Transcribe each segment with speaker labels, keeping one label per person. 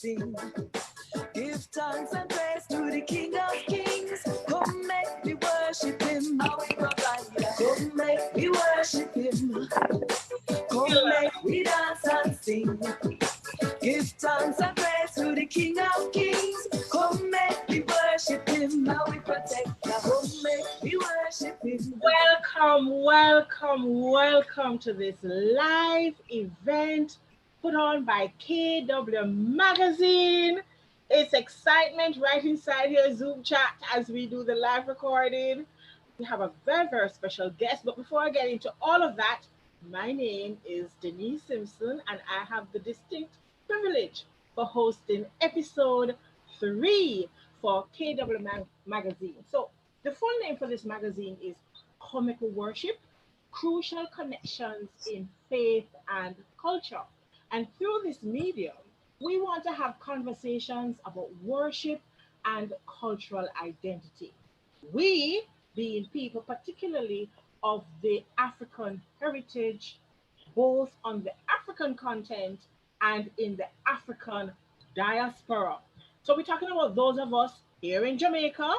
Speaker 1: sing. Give thanks and praise to the King of Kings. Come make me worship him. Come make me worship him. Come make me dance and sing. Give thanks and praise to the King of Kings. Come make me worship him. Now we protect the Come make me worship him.
Speaker 2: Welcome, welcome, welcome to this live event put on by KW Magazine. It's excitement right inside here, Zoom chat, as we do the live recording. We have a very, very special guest. But before I get into all of that, my name is Denise Simpson, and I have the distinct privilege for hosting episode 3 for KW Magazine. So the full name for this magazine is Comical Worship, Crucial Connections in Faith and Culture. And through this medium, we want to have conversations about worship and cultural identity. We, being people particularly of the African heritage, both on the African content and in the African diaspora. So we're talking about those of us here in Jamaica,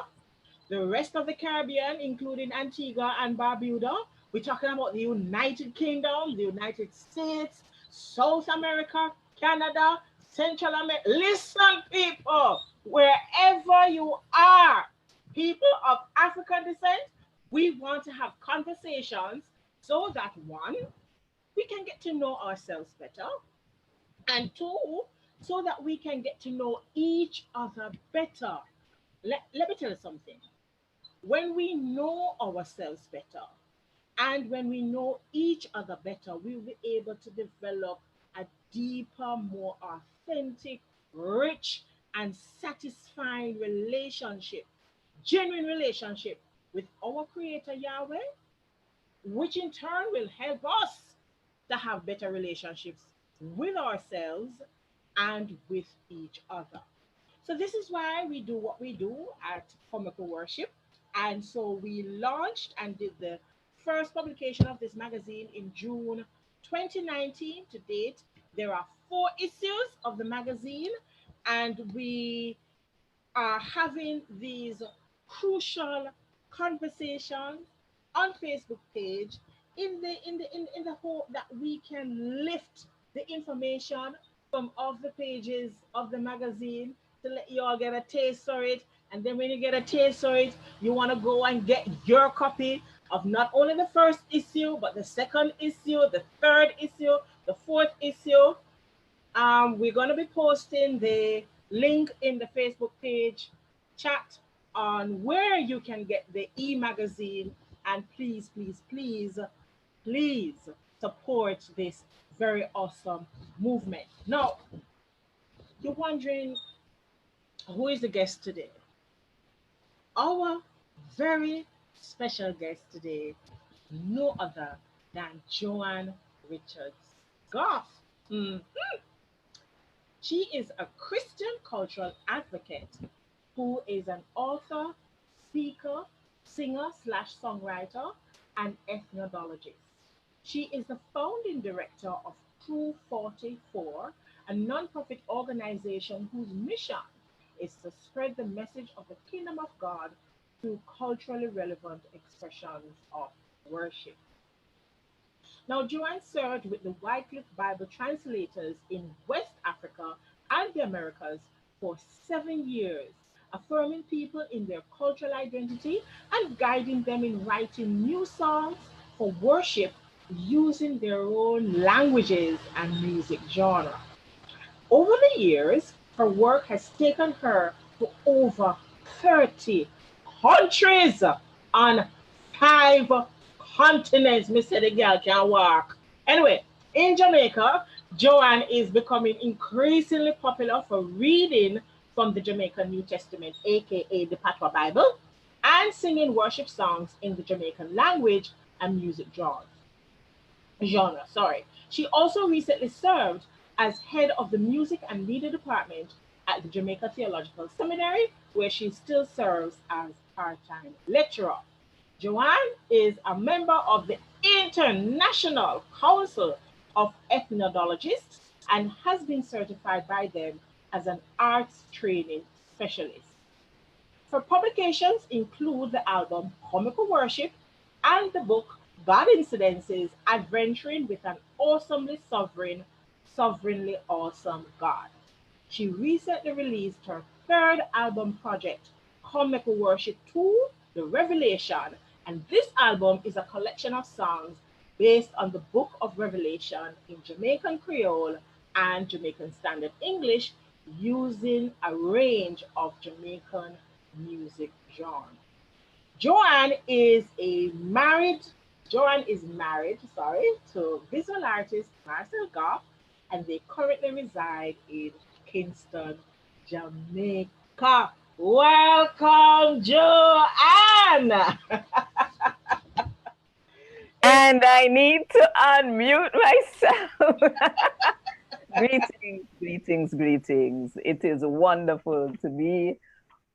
Speaker 2: the rest of the Caribbean, including Antigua and Barbuda. We're talking about the United Kingdom, the United States, South America, Canada, Central America. Listen, people, wherever you are, people of African descent, we want to have conversations so that one, we can get to know ourselves better, and two, so that we can get to know each other better. Let me tell you something. When we know ourselves better and when we know each other better, we will be able to develop a deeper, more authentic, rich, and satisfying relationship, genuine relationship with our Creator Yahweh, which in turn will help us to have better relationships with ourselves and with each other. So this is why we do what we do at Comical Worship. And so we launched and did the first publication of this magazine in June 2019. To date, there are 4 issues of the magazine, and we are having these crucial conversations on Facebook page in the hope that we can lift the information from off the pages of the magazine to let you all get a taste for it. And then when you get a taste for it, you want to go and get your copy of not only the first issue, but the second issue, the third issue, the fourth issue. We're going to be posting the link in the Facebook page chat on where you can get the e-magazine. And please, please, please, please support this very awesome movement. Now, you're wondering, who is the guest today? Our very special guest today, no other than Joanne Richards Goffe. She is a Christian cultural advocate who is an author, speaker, singer slash songwriter, and ethnologist. She is the founding director of Crew 44, a nonprofit organization whose mission is to spread the message of the kingdom of God through culturally relevant expressions of worship. Now, Joanne served with the Wycliffe Bible translators in West Africa and the Americas for 7 years, affirming people in their cultural identity and guiding them in writing new songs for worship using their own languages and music genre. Over the years, her work has taken her to over 30 countries on 5 continents. Me say the girl can walk. Anyway, in Jamaica, Joanne is becoming increasingly popular for reading from the Jamaican New Testament, aka the Patois Bible, and singing worship songs in the Jamaican language and music genre. She also recently served as head of the music and media department at the Jamaica Theological Seminary, where she still serves as part-time lecturer. Joanne is a member of the International Council of Ethnologists and has been certified by them as an arts training specialist. Her publications include the album Comical Worship and the book God Incidences Adventuring with an Awesomely Sovereign, Sovereignly Awesome God. She recently released her third album project, Comical Worship 2 The Revelation, and this album is a collection of songs based on the Book of Revelation in Jamaican Creole and Jamaican Standard English using a range of Jamaican music genres. Joanne is a married Joanne is married, to visual artist Marcel Goff, and they currently reside in Kingston, Jamaica. Welcome, Joanne. It's
Speaker 3: And I need to unmute myself. Greetings, greetings, greetings. It is wonderful to be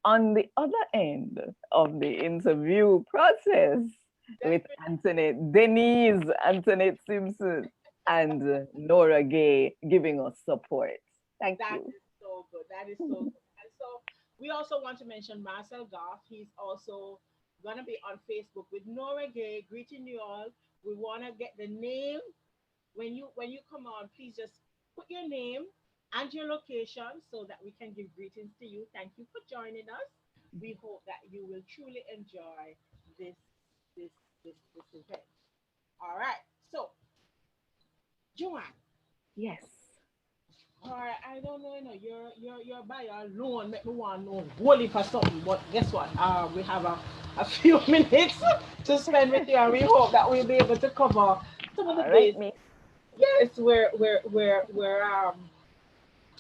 Speaker 3: on the other end of the interview process with Antoinette, Denise, Antoinette Simpson, and Nora Gay giving us support. Thank
Speaker 2: That
Speaker 3: you.
Speaker 2: is so good. That is so good. And so we also want to mention Marcel Goff. He's also gonna be on Facebook with Nora Gay. Greeting you all. We wanna get the name. When you come on, please just put your name and your location so that we can give greetings to you. Thank you for joining us. We hope that you will truly enjoy this this this event. All right. So, Joanne,
Speaker 3: Yes.
Speaker 2: all right, I don't know, you're by your alone, make me want to know wholly for something, but guess what? We have a few minutes to spend with you, and we hope that we'll be able to cover some of the
Speaker 3: All right,
Speaker 2: base.
Speaker 3: Miss.
Speaker 2: Yes,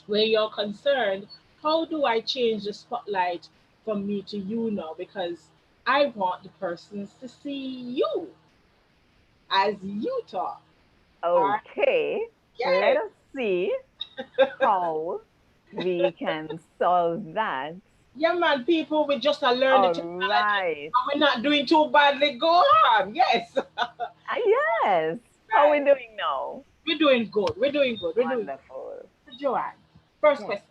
Speaker 2: where you're concerned. How do I change the spotlight from me to you now? Because I want the persons to see you as you talk. All right.
Speaker 3: Okay. Let
Speaker 2: Yes.
Speaker 3: us see how we can solve that.
Speaker 2: Yeah, man, people, we just learn the
Speaker 3: All
Speaker 2: technology
Speaker 3: right.
Speaker 2: and we're not doing too badly. Go on. Yes.
Speaker 3: Ah, yes. How are we
Speaker 2: Right.
Speaker 3: doing now?
Speaker 2: We're doing good. We're doing good. We're doing
Speaker 3: Wonderful.
Speaker 2: good. Joanne, first
Speaker 3: Yes.
Speaker 2: question.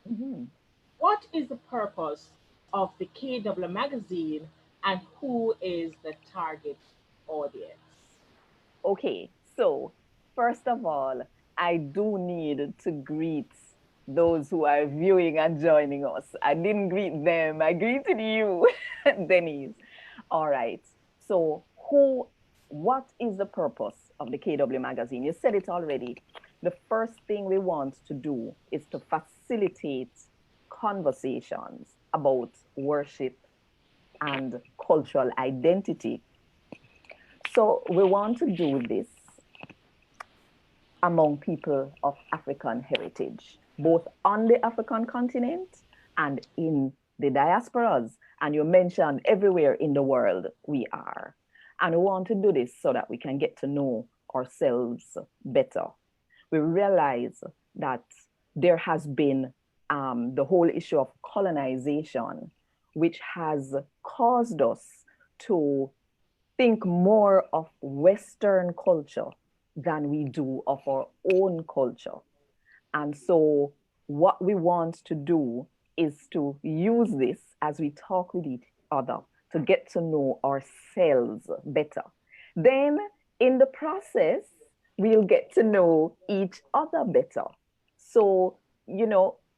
Speaker 3: Mhm.
Speaker 2: What is the purpose of the KW magazine and who is the target audience?
Speaker 3: Okay. So, first of all, I do need to greet those who are viewing and joining us. I didn't greet them, I greeted you, Denise. All right. So, what is the purpose of the KW magazine? You said it already. The first thing we want to do is to facilitate conversations about worship and cultural identity. So, we want to do this among people of African heritage, both on the African continent and in the diasporas. And you mentioned everywhere in the world we are. And we want to do this so that we can get to know ourselves better. We realize that there has been the whole issue of colonization, which has caused us to think more of Western culture than we do of our own culture. And so, what we want to do is to use this as we talk with each other to get to know ourselves better. Then, in the process, we'll get to know each other better. So,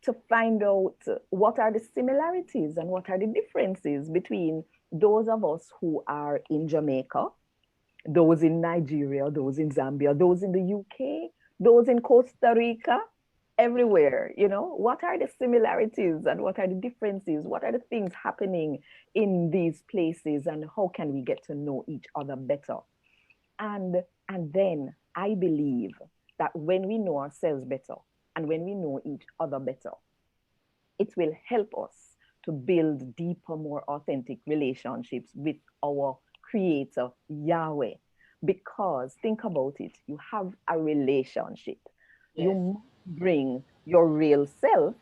Speaker 3: to find out what are the similarities and what are the differences between those of us who are in Jamaica, those in Nigeria, those in Zambia, those in the UK, those in Costa Rica, everywhere, what are the similarities and what are the differences? What are the things happening in these places and how can we get to know each other better? And and then I believe that when we know ourselves better and when we know each other better, it will help us to build deeper, more authentic relationships with our creator, Yahweh. Because think about it, you have a relationship. You
Speaker 2: Yes.
Speaker 3: must bring your real self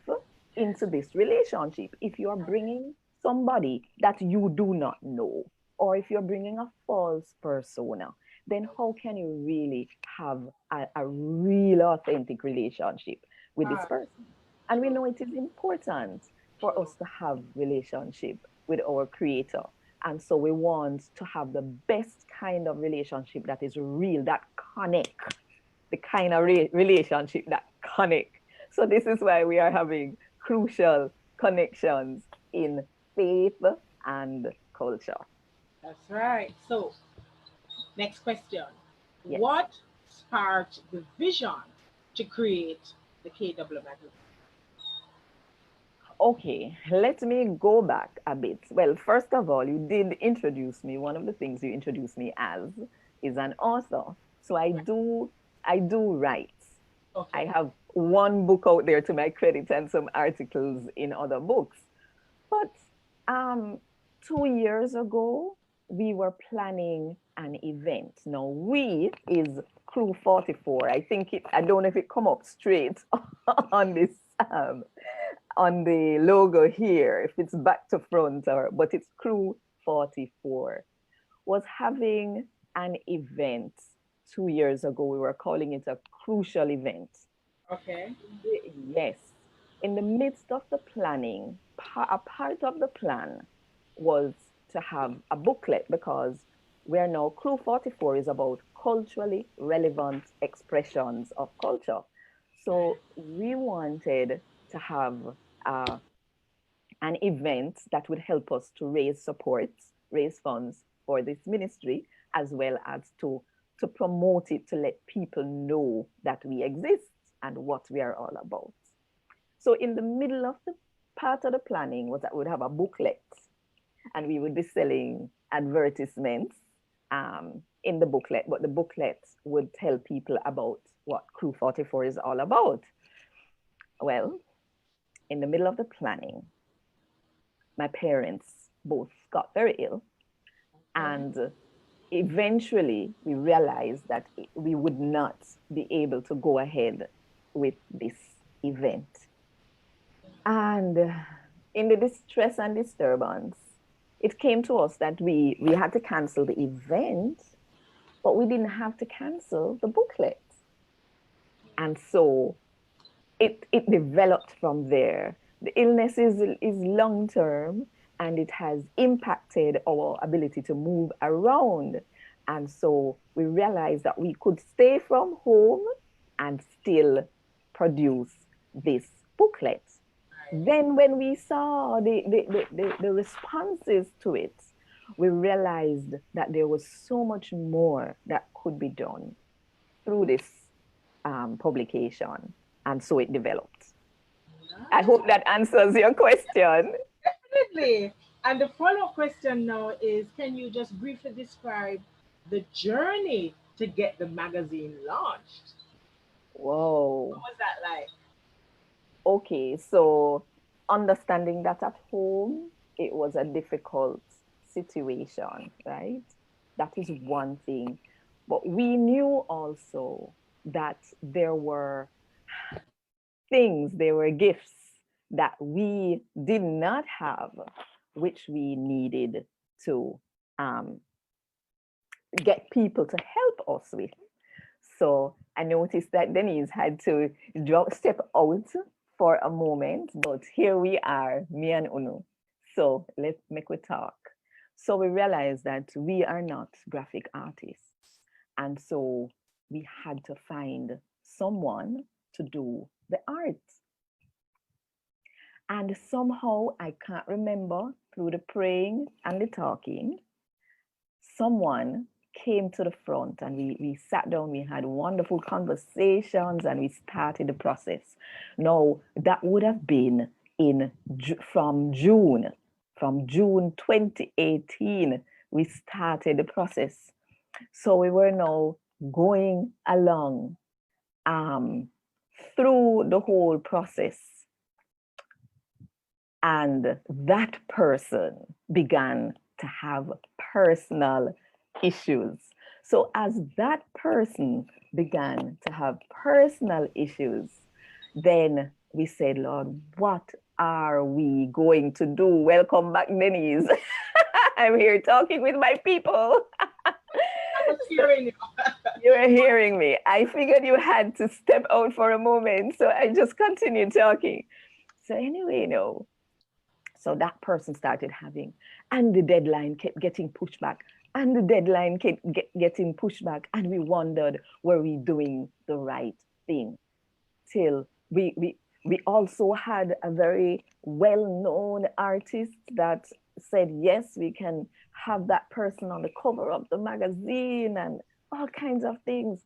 Speaker 3: into this relationship. If you're bringing somebody that you do not know, or if you're bringing a false persona, then how can you really have a real authentic relationship with this
Speaker 2: Ah,
Speaker 3: person? And we know it is important for us to have relationship with our creator. And so we want to have the best kind of relationship that is real, that connect, the kind of relationship that connect. So this is why we are having crucial connections in faith and culture.
Speaker 2: That's right. So, next question.
Speaker 3: Yes.
Speaker 2: What sparked the vision to create the KW magazine?
Speaker 3: Okay, let me go back a bit. Well, first of all, you did introduce me. One of the things you introduced me as is an author. So I do write. I
Speaker 2: Okay.
Speaker 3: have one book out there to my credit and some articles in other books. But um 2 years ago, we were planning an event. Now we is Crew 44. I don't know if it come up straight on this um on the logo here, if it's back to front, or but it's Crew 44, was having an event 2 years ago. We were calling it a crucial event.
Speaker 2: Okay.
Speaker 3: Yes. In the midst of the planning, a part of the plan was to have a booklet, because we're now Crew 44 is about culturally relevant expressions of culture. So we wanted to have uh, an event that would help us to raise support, raise funds for this ministry, as well as to promote it, to let people know that we exist and what we are all about. So in the middle of the part of the planning was that we would have a booklet, and we would be selling advertisements in the booklet, but the booklet would tell people about what Crew 44 is all about. Well, in the middle of the planning, my parents both got very ill,
Speaker 2: Okay.
Speaker 3: and eventually we realized that we would not be able to go ahead with this event. And in the distress and disturbance, it came to us that we had to cancel the event, but we didn't have to cancel the booklet. And so it developed from there. The illness is long term, and it has impacted our ability to move around. And so we realized that we could stay from home and still produce this booklet. Then, when we saw the responses to it, we realized that there was so much more that could be done through this publication. And so it developed. I hope that answers your question.
Speaker 2: Definitely. And the follow-up question now is, can you just briefly describe the journey to get the magazine launched? What
Speaker 3: Whoa.
Speaker 2: was that like?
Speaker 3: Okay, so understanding that at home, it was a difficult situation, right? That is one thing. But we knew also that there were things, there were gifts that we did not have, which we needed to um, get people to help us with. So I noticed that Denise had to step out for a moment, but here we are, me and Uno. So let's make we talk. So we realized that we are not graphic artists. And so we had to find someone to do the art. And somehow, I can't remember, through the praying and the talking, someone came to the front, and we sat down, we had wonderful conversations, and we started the process. Now, that would have been in from June 2018, we started the process. So we were now going along um, through the whole process, and that person began to have personal issues. So, as that person began to have personal issues, then we said, Lord, what are we going to do? Welcome back, Denise. I'm here talking with my people.
Speaker 2: I was hearing you.
Speaker 3: You were hearing me. I figured you had to step out for a moment, so I just continued talking. So anyway, so that person started having, and the deadline kept getting pushed back, and the deadline kept getting pushed back, and we wondered, were we doing the right thing? Till we also had a very well-known artist that said, yes, we can have that person on the cover of the magazine and all kinds of things.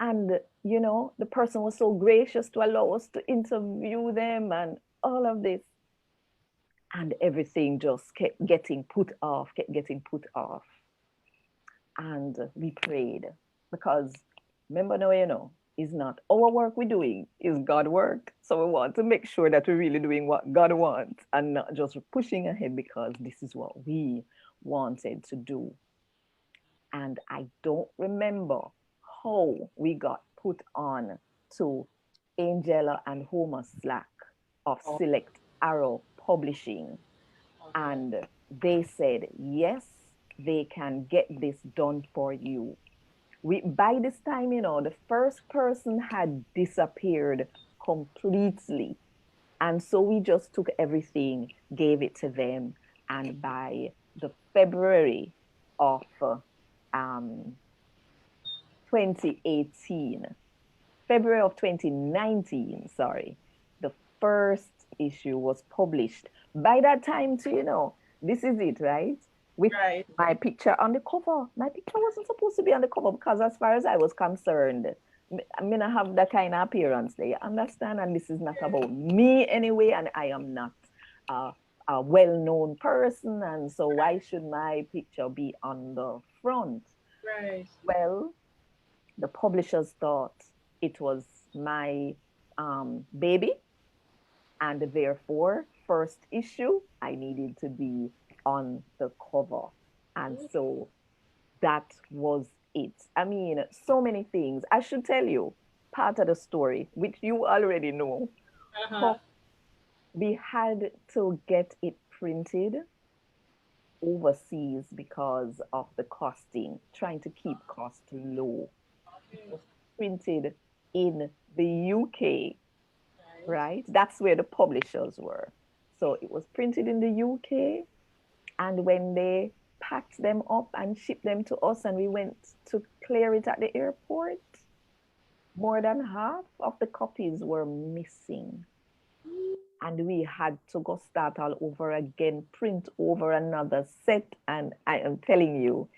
Speaker 3: And the person was so gracious to allow us to interview them and all of this. And everything just kept getting put off, kept getting put off. And we prayed because, remember now, it's not our work we're doing, it's God work. So we want to make sure that we're really doing what God wants and not just pushing ahead because this is what we wanted to do. And I don't remember how we got put on to Angela and Homer Slack of Select Arrow Publishing. And they said, yes, they can get this done for you. By this time, the first person had disappeared completely. And so we just took everything, gave it to them. And by the February of 2018, February of 2019, sorry, the first issue was published. By that time, too, this is it, right? With my picture on the cover. My picture wasn't supposed to be on the cover because as far as I was concerned, I mean, I have that kind of appearance there, you understand? And this is not about me anyway, and I am not a well-known person, and so why should my picture be on the front?
Speaker 2: Right.
Speaker 3: Well, the publishers thought it was my baby, and therefore, first issue, I needed to be on the cover. And so that was it. I mean, so many things. I should tell you part of the story, which you already know. We had to get it printed overseas because of the costing, trying to keep costs low. It was printed in the UK, right? That's where the publishers were. So it was printed in the UK. And when they packed them up and shipped them to us and we went to clear it at the airport, more than half of the copies were missing. And we had to go start all over again, print over another set. And I am telling you,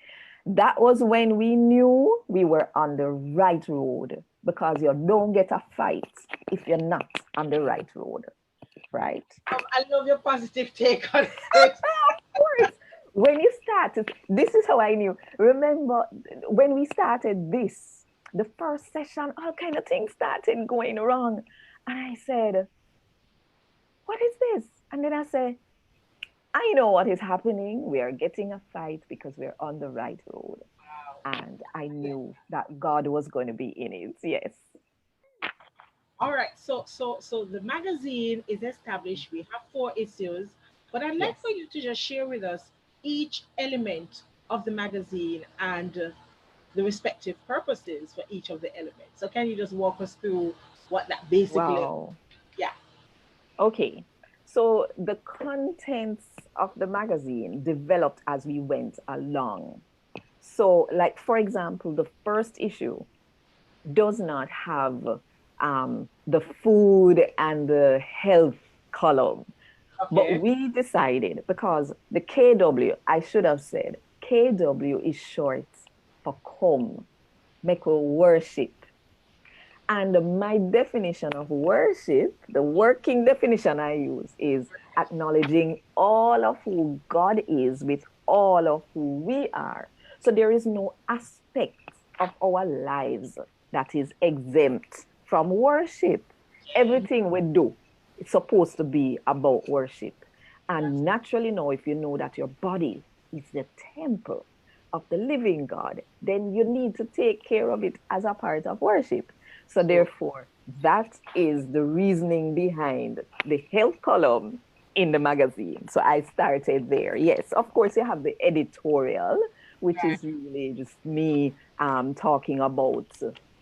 Speaker 3: that was when we knew we were on the right road, because you don't get a fight if you're not on the right road, right?
Speaker 2: I love your positive take on it.
Speaker 3: Of course. When you started, this is how I knew. Remember, when we started this, the first session, all kind of things started going wrong. And I said, what is this? And then I said, I know what is happening. We are getting a fight because we're on the right road. And I knew that God was going to be in it. Yes.
Speaker 2: All right. So the magazine is established. We have 4 issues, but I'd like for you to just share with us each element of the magazine and the respective purposes for each of the elements. So can you just walk us through what that basically is? Yeah.
Speaker 3: Okay. So the contents of the magazine developed as we went along. So, like, for example, the first issue does not have the food and the health column. But we decided, because the KW, I should have said, KW is short for come, make we worship. And my definition of worship, the working definition I use, is acknowledging all of who God is with all of who we are. So there is no aspect of our lives that is exempt from worship. Everything we do, it's supposed to be about worship. And naturally now, if you know that your body is the temple of the living God, then you need to take care of it as a part of worship. So therefore, that is the reasoning behind the health column in the magazine. So I started there. Yes, of course, you have the editorial, which is really just me talking about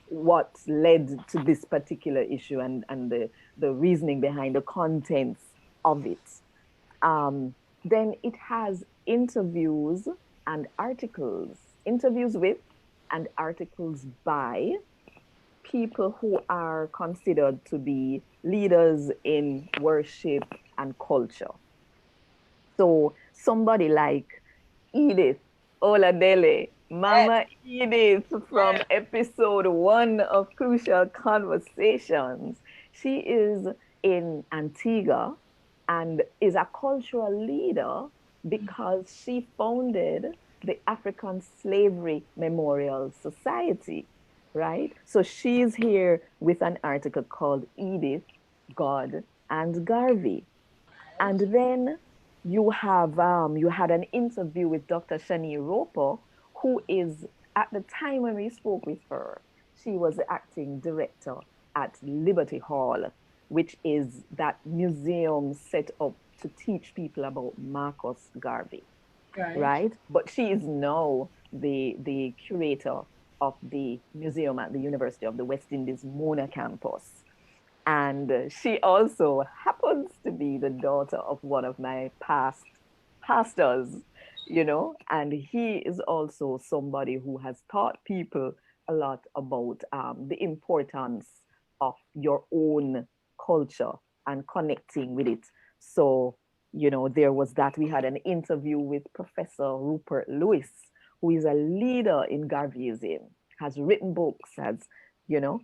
Speaker 3: what led to this particular issue and the reasoning behind the contents of it. Then it has interviews and articles, interviews with and articles by people who are considered to be leaders in worship and culture. So somebody like Edith Oladele, Mama Edith from episode 1 of Crucial Conversations. She is in Antigua and is a cultural leader because she founded the African Slavery Memorial Society, right? So she's here with an article called Edith, God, and Garvey. And then you had an interview with Dr. Shani Roper, who is at the time when we spoke with her, she was the acting director at Liberty Hall, which is that museum set up to teach people about Marcus Garvey, right? But she is now the curator of the museum at the University of the West Indies Mona campus. And she also happens to be the daughter of one of my past pastors, and he is also somebody who has taught people a lot about the importance of your own culture and connecting with it. So, there was that. We had an interview with Professor Rupert Lewis, who is a leader in Garveyism, has written books,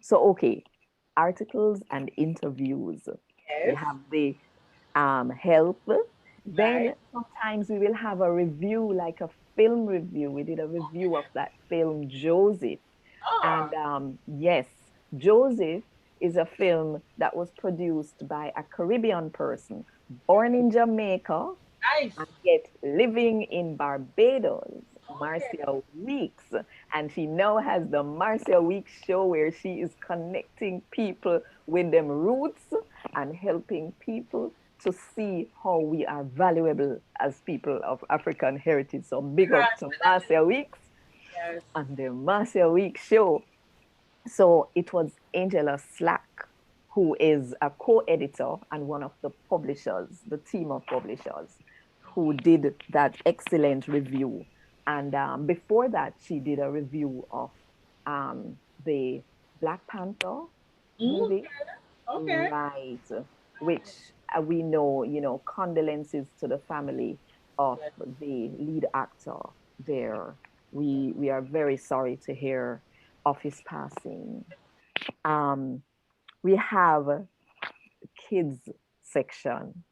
Speaker 3: so okay, articles and interviews. We have the help. Then sometimes we will have a review, like a film review. We did a review of that film, Joseph. And yes, Joseph is a film that was produced by a Caribbean person born in Jamaica and yet living in Barbados, Marcia Weeks. And she now has the Marcia Weeks show where she is connecting people with them roots and helping people to see how we are valuable as people of African heritage. So big up to Marcia Weeks and the Marcia Weeks show. So it was Angela Slack, who is a co-editor and one of the publishers, the team of publishers, who did that excellent review. And before that, she did a review of the Black Panther movie. Right, which we know, condolences to the family of the lead actor there. We are very sorry to hear of his passing. We have kids section.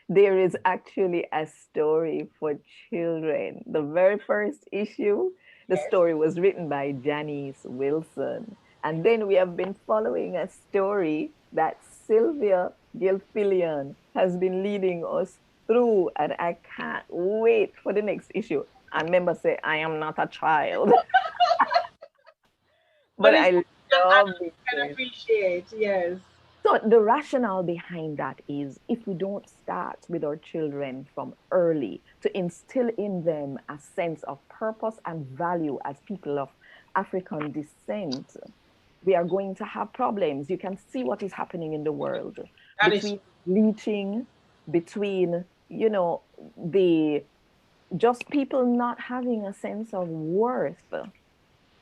Speaker 3: There is actually a story for children. The very first issue, the story was written by Janice Wilson. And then we have been following a story that Sylvia Gilfillian has been leading us through. And I can't wait for the next issue. And remember, say, I am not a child. But I love it.
Speaker 2: I can appreciate, yes.
Speaker 3: So the rationale behind that is if we don't start with our children from early to instill in them a sense of purpose and value as people of African descent, we are going to have problems. You can see what is happening in the world between bleaching, between, the just people not having a sense of worth.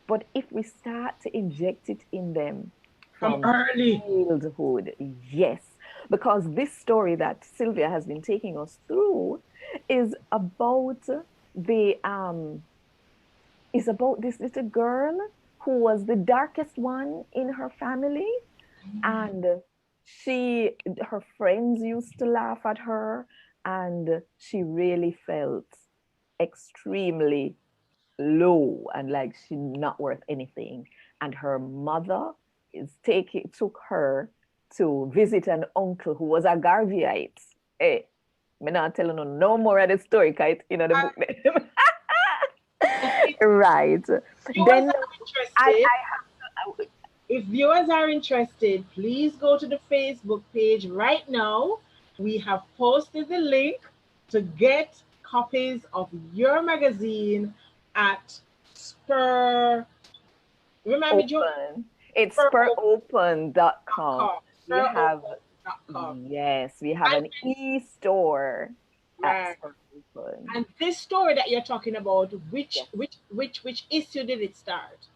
Speaker 3: But if we start to inject it in them from early childhood, yes, because this story that Sylvia has been taking us through is about this little girl who was the darkest one in her family, and her friends used to laugh at her, and she really felt extremely low and like she's not worth anything. And her mother took her to visit an uncle who was a Garveyite. Hey, me not telling you no more of the story, kite, the book. Right. Then
Speaker 2: if viewers are interested, please go to the Facebook page right now. We have posted the link to get copies of your magazine at Spur. Remind me, Joe.
Speaker 3: Open. It's
Speaker 2: Spur
Speaker 3: spur.open.com. We have,
Speaker 2: Spur.com.
Speaker 3: yes, we have
Speaker 2: And
Speaker 3: an e-store at
Speaker 2: right.
Speaker 3: Spur Open.
Speaker 2: And this story that you're talking about, which
Speaker 3: Yes.
Speaker 2: which issue did it start?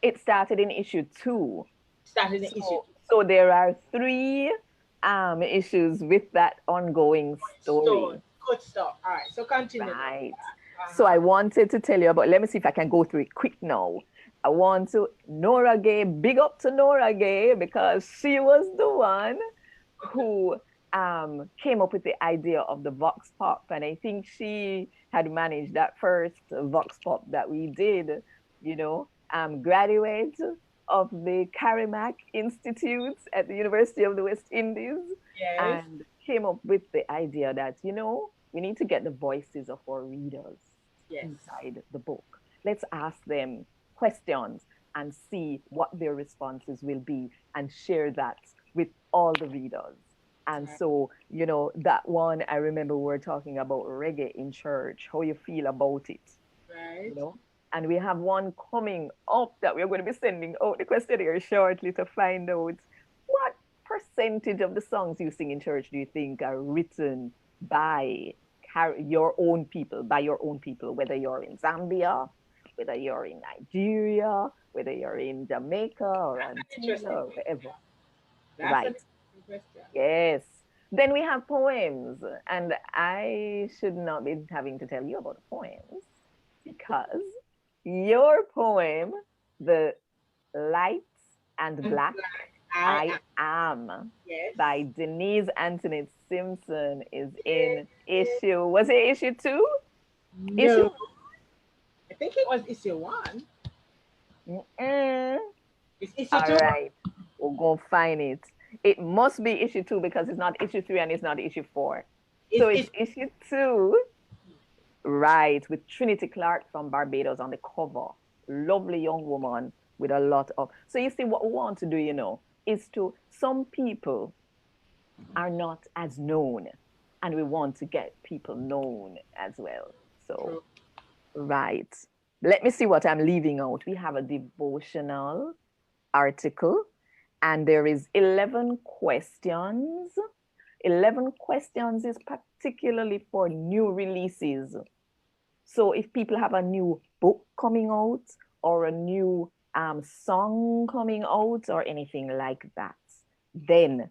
Speaker 3: It started in issue 2.
Speaker 2: Started in issue
Speaker 3: So, so there are 3 issues with that ongoing
Speaker 2: store.
Speaker 3: story.
Speaker 2: Good stuff. All right. So continue.
Speaker 3: Right. So
Speaker 2: Uh-huh.
Speaker 3: I wanted to tell you about, let me see if I can go through it quick now. I want to, Nora Gay, big up to Nora Gay because she was the one who came up with the idea of the Vox Pop. And I think she had managed that first Vox Pop that we did, you know, graduate of the Carimac Institute at the University of the West Indies,
Speaker 2: Yes.
Speaker 3: and came up with the idea that, you know, we need to get the voices of our readers
Speaker 2: Yes.
Speaker 3: inside the book. Let's ask them questions and see what their responses will be and share that with all the readers. And
Speaker 2: Right.
Speaker 3: so, you know, that one, I remember we were talking about reggae in church, how you feel about it, you
Speaker 2: Right.
Speaker 3: know. And we have one coming up that we're going to be sending out the questionnaire shortly to find out what percentage of the songs you sing in church do you think are written by your own people, whether you're in Zambia, whether you're in Nigeria, whether you're in Jamaica or
Speaker 2: That's an
Speaker 3: Antigua
Speaker 2: interesting
Speaker 3: or
Speaker 2: question.
Speaker 3: wherever.
Speaker 2: That's an
Speaker 3: Right.
Speaker 2: interesting question.
Speaker 3: Yes. Then we have poems, and I should not be having to tell you about the poems because your poem, The Lights and
Speaker 2: And
Speaker 3: Black
Speaker 2: I
Speaker 3: I
Speaker 2: am.
Speaker 3: Am
Speaker 2: Yes.
Speaker 3: by Denise Antoinette Simpson is
Speaker 2: Yes.
Speaker 3: in
Speaker 2: Yes.
Speaker 3: issue, was it issue 2? Issue?
Speaker 2: No. I think it was issue one.
Speaker 3: Mm-mm.
Speaker 2: It's issue
Speaker 3: All
Speaker 2: two.
Speaker 3: right, we'll go find it. It must be issue 2 because it's not issue 3 and it's not issue 4. So it's
Speaker 2: It's
Speaker 3: issue 2, right, with Trinity Clark from Barbados on the cover. Lovely young woman with a lot of. So you see, what we want to do, you know, is to, some people are not as known, and we want to get people known as well. So,
Speaker 2: true.
Speaker 3: right. Let me see what I'm leaving out. We have a devotional article, and there is 11 questions. 11 questions is particularly for new releases. So if people have a new book coming out or a new song coming out or anything like that, then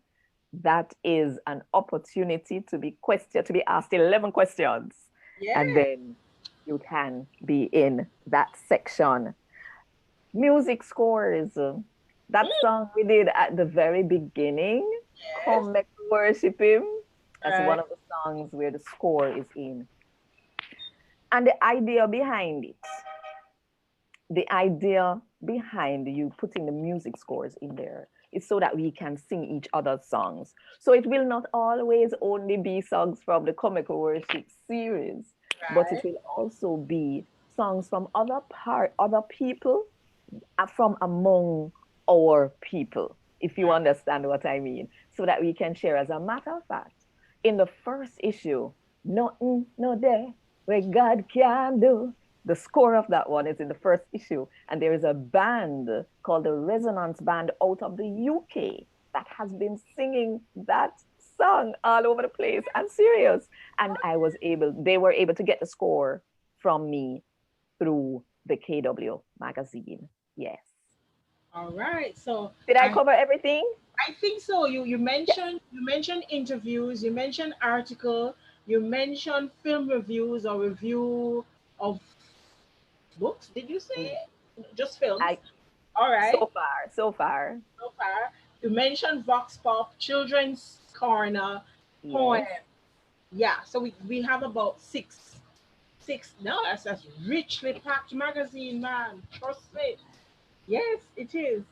Speaker 3: that is an opportunity to be asked 11 questions. And
Speaker 2: Yeah.
Speaker 3: then you can be in that section. Music scores. That
Speaker 2: Mm,
Speaker 3: song we did at the very beginning,
Speaker 2: yes.
Speaker 3: Come Make Me Worship Him. That's
Speaker 2: Right.
Speaker 3: one of the songs where the score is in. And the idea behind you putting the music scores in there is so that we can sing each other's songs. So it will not always only be songs from the Comical Worship series, but it
Speaker 2: Right.
Speaker 3: will also be songs from other people, from among our people, if you
Speaker 2: Right.
Speaker 3: understand what I mean, so that we can share. As a matter of fact, in the first issue, nothing no day where God can do. The score of that one is in the first issue, and there is a band called the Resonance Band out of the UK that has been singing that song all over the place. I'm serious. And they were able to get the score from me through the KW magazine. Yes.
Speaker 2: All right. So
Speaker 3: Did I cover everything?
Speaker 2: I think so. You
Speaker 3: Yes.
Speaker 2: mentioned interviews, you mentioned article, you mentioned film reviews or review of books. Did you say just films?
Speaker 3: I
Speaker 2: All right.
Speaker 3: so far.
Speaker 2: So far, you mentioned Vox Pop, Children's Corner, poem.
Speaker 3: Yes.
Speaker 2: Yeah. So we have about six. No, that's richly packed magazine, man. Trust me. Yes, it is.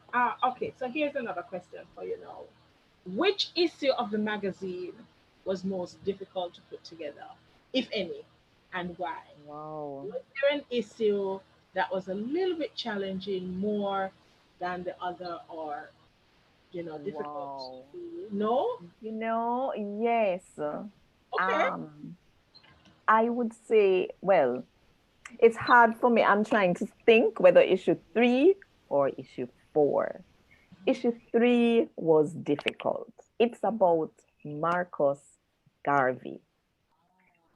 Speaker 2: Okay. So here's another question for you now. Which issue of the magazine was most difficult to put together, if any, and why?
Speaker 3: Wow.
Speaker 2: Was there an issue that was a little bit challenging more than the other, or difficult
Speaker 3: Wow.
Speaker 2: to know?
Speaker 3: You know, yes.
Speaker 2: Okay.
Speaker 3: I would say, well, It's hard for me. I'm trying to think whether issue 3 or issue 4. Issue 3 was difficult. It's about Marcus Garvey.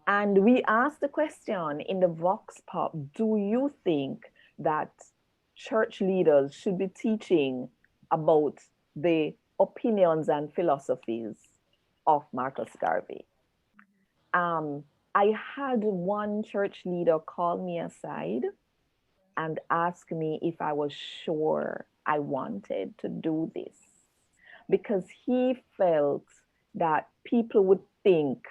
Speaker 3: And we asked the question in the Vox Pop, do you think that church leaders should be teaching about the opinions and philosophies of Marcus Garvey? Um, I had one church leader call me aside and ask me if I was sure I wanted to do this because he felt that people would think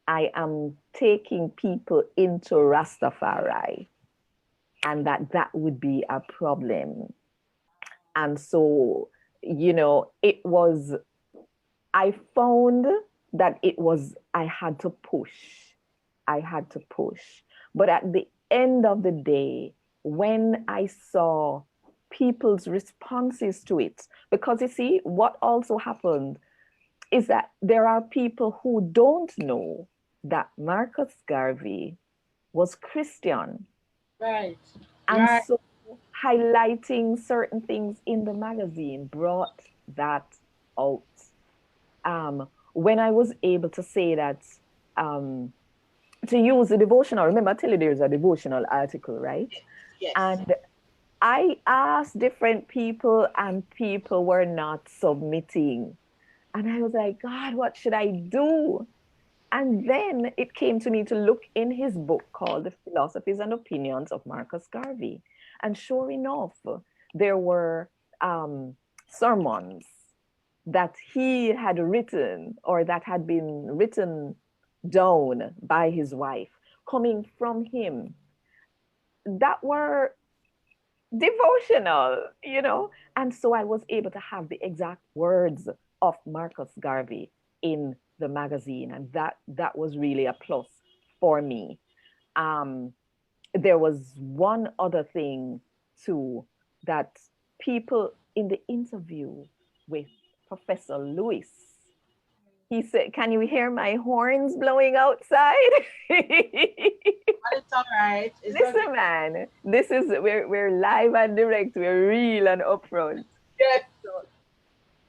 Speaker 3: I am taking people into Rastafari and that would be a problem. And so, it was, I found that it was, I had to push. I had to push. But at the end of the day, when I saw people's responses to it, because you see, what also happened is that there are people who don't know that Marcus Garvey was Christian.
Speaker 2: Right.
Speaker 3: And so highlighting certain things in the magazine brought that out. When I was able to say that, to use the devotional, remember I tell you there's a devotional article, right?
Speaker 2: Yes.
Speaker 3: And I asked different people and people were not submitting. And I was like, God, what should I do? And then it came to me to look in his book called The Philosophies and Opinions of Marcus Garvey. And sure enough, there were sermons that he had written or that had been written down by his wife coming from him that were devotional, And so I was able to have the exact words of Marcus Garvey in the magazine, and that was really a plus for me. There was one other thing too that people in the interview with Professor Lewis, he said, "Can you hear my horns blowing outside?"
Speaker 2: It's all right.
Speaker 3: Listen, man, we're live and direct. We're real and upfront.
Speaker 2: Yes.
Speaker 3: So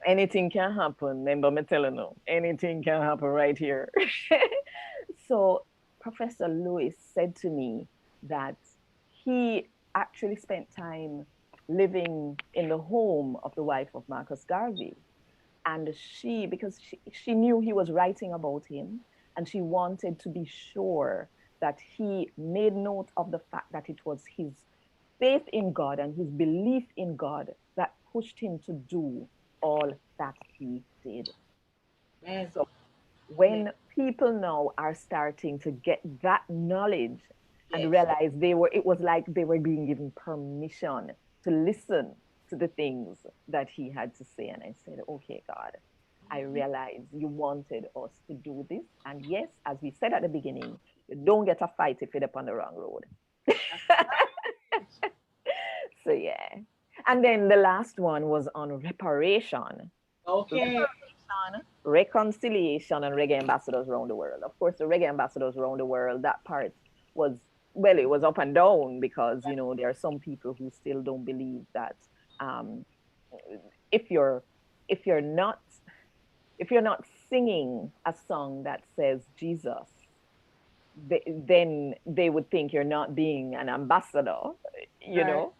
Speaker 3: anything can happen. Remember me telling you, anything can happen right here. So Professor Lewis said to me that he actually spent time living in the home of the wife of Marcus Garvey. And because she knew he was writing about him, and she wanted to be sure that he made note of the fact that it was his faith in God and his belief in God that pushed him to do all that he did.
Speaker 2: Yes.
Speaker 3: So when people now are starting to get that knowledge and realize it was like they were being given permission to listen to the things that he had to say. And I said, okay, God, I realize you wanted us to do this. And yes, as we said at the beginning, you don't get a fight if you're up on the wrong road. So yeah. And then the last one was on reparation.
Speaker 2: Okay.
Speaker 3: Reparation, reconciliation, and reggae ambassadors around the world. Of course, the reggae ambassadors around the world, that part was, well, it was up and down because, there are some people who still don't believe that if you're not singing a song that says Jesus, then they would think you're not being an ambassador, know.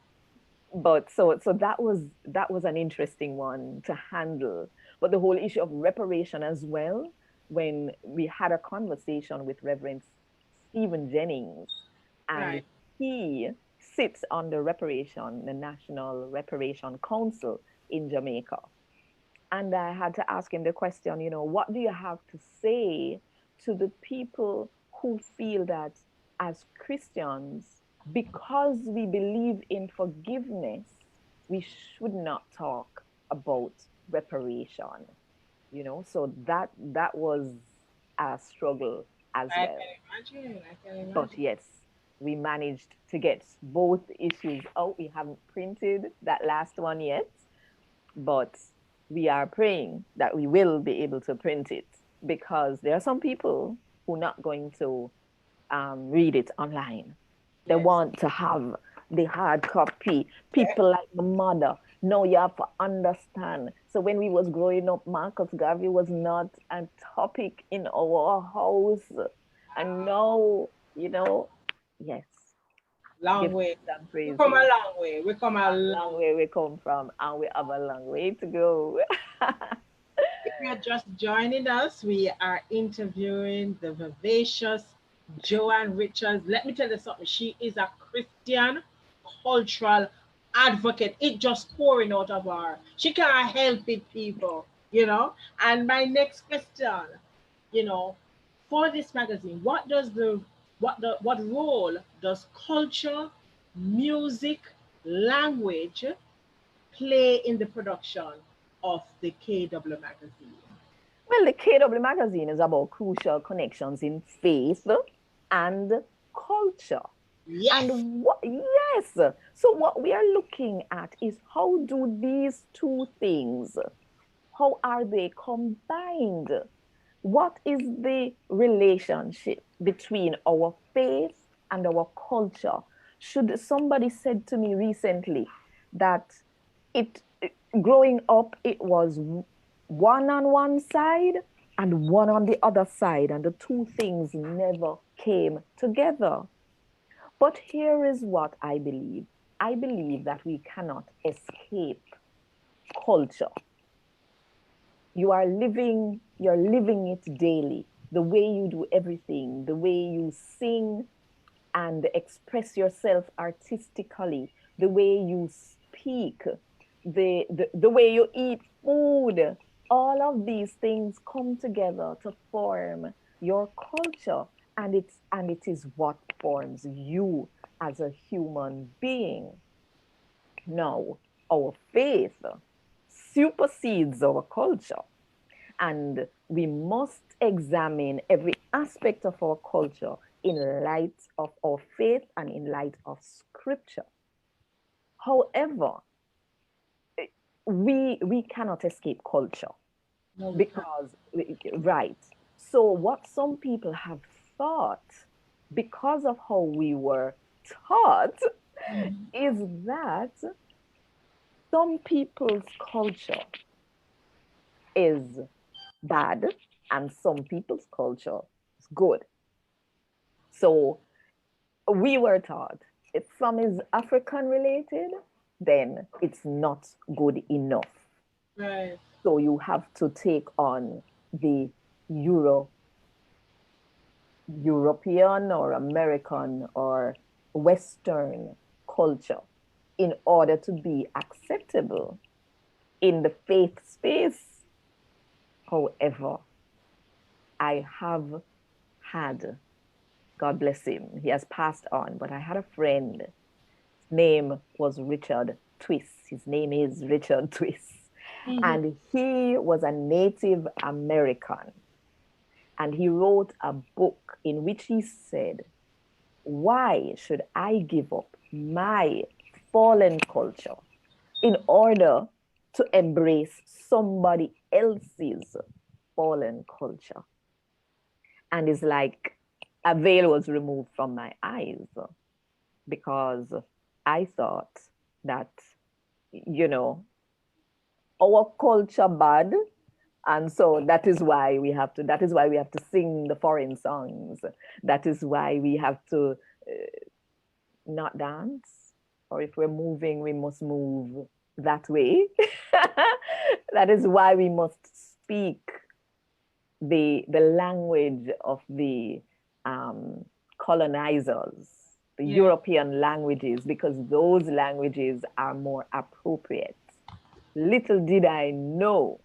Speaker 3: But so that was an interesting one to handle. But the whole issue of reparation as well, when we had a conversation with Reverend Stephen Jennings, and he sits on the National Reparation Council in Jamaica. And I had to ask him the question, what do you have to say to the people who feel that as Christians, because we believe in forgiveness, we should not talk about reparation, So that was a struggle as well.
Speaker 2: I can imagine.
Speaker 3: But yes, we managed to get both issues out. We haven't printed that last one yet, but we are praying that we will be able to print it because there are some people who are not going to read it online. They
Speaker 2: Yes.
Speaker 3: want to have the hard copy. People like my mother. No, you have to understand. So when we was growing up, Marcus Garvey was not a topic in our house. And now, yes,
Speaker 2: Long
Speaker 3: give
Speaker 2: way.
Speaker 3: thanks and
Speaker 2: We come a
Speaker 3: praises.
Speaker 2: long way. We come a
Speaker 3: A long
Speaker 2: long.
Speaker 3: way we come from, and we have a long way to go.
Speaker 2: If you're just joining us, we are interviewing the vivacious Joanne Richards. Let me tell you something. She is a Christian cultural advocate. It just pouring out of her. She can't help it, people. And my next question, you know, for this magazine, what role does culture, music, language play in the production of the KW magazine?
Speaker 3: Well, the KW magazine is about crucial connections in faith and culture.
Speaker 2: Yes.
Speaker 3: And what, yes, so what we are looking at is how do these two things, how are they combined? What is the relationship between our faith and our culture? Should somebody said to me recently that it growing up it was one on one side and one on the other side, and the two things never came together. But here is what I believe. I believe that we cannot escape culture. You're living it daily. The way you do everything, the way you sing and express yourself artistically, the way you speak, the way you eat food, all of these things come together to form your culture, and it is what forms you as a human being. Now, our faith supersedes our culture, and we must examine every aspect of our culture in light of our faith and in light of scripture. However, we cannot escape culture
Speaker 2: No, we can't.
Speaker 3: because, right. So what some people have thought, because of how we were taught,
Speaker 2: Mhm.
Speaker 3: is that some people's culture is bad and some people's culture is good. So we were taught if some is African related, then it's not good enough.
Speaker 2: Right.
Speaker 3: So you have to take on the Euro, European or American or Western culture in order to be acceptable in the faith space. However, I have had, God bless him, he has passed on, but I had a friend. His name was Richard Twist. His name is Richard Twist.
Speaker 2: Mhm.
Speaker 3: And he was a Native American. And he wrote a book in which he said, why should I give up my fallen culture in order to embrace somebody else's fallen culture? And it's like a veil was removed from my eyes because I thought that, you know, our culture bad, and so that is why we have to sing the foreign songs. That is why we have to not dance, or if we're moving we must move that way. That is why we must speak the language of the colonizers, the
Speaker 2: Yeah.
Speaker 3: European languages, because those languages are more appropriate. Little did I know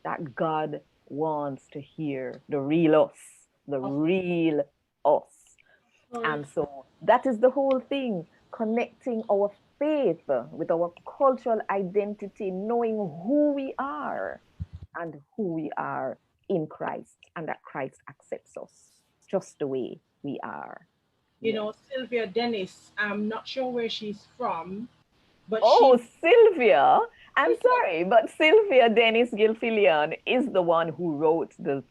Speaker 3: that God wants to hear the real us, the
Speaker 2: Of
Speaker 3: real us.
Speaker 2: course.
Speaker 3: And so that is the whole thing, connecting our faith with our cultural identity, knowing who we are and who we are in Christ, and that Christ accepts us just the way we are. Yes.
Speaker 2: Sylvia Dennis, I'm not sure where she's from, but
Speaker 3: Oh,
Speaker 2: she
Speaker 3: Sylvia. I'm sorry, but Sylvia Dennis Gilfillian is the one who wrote the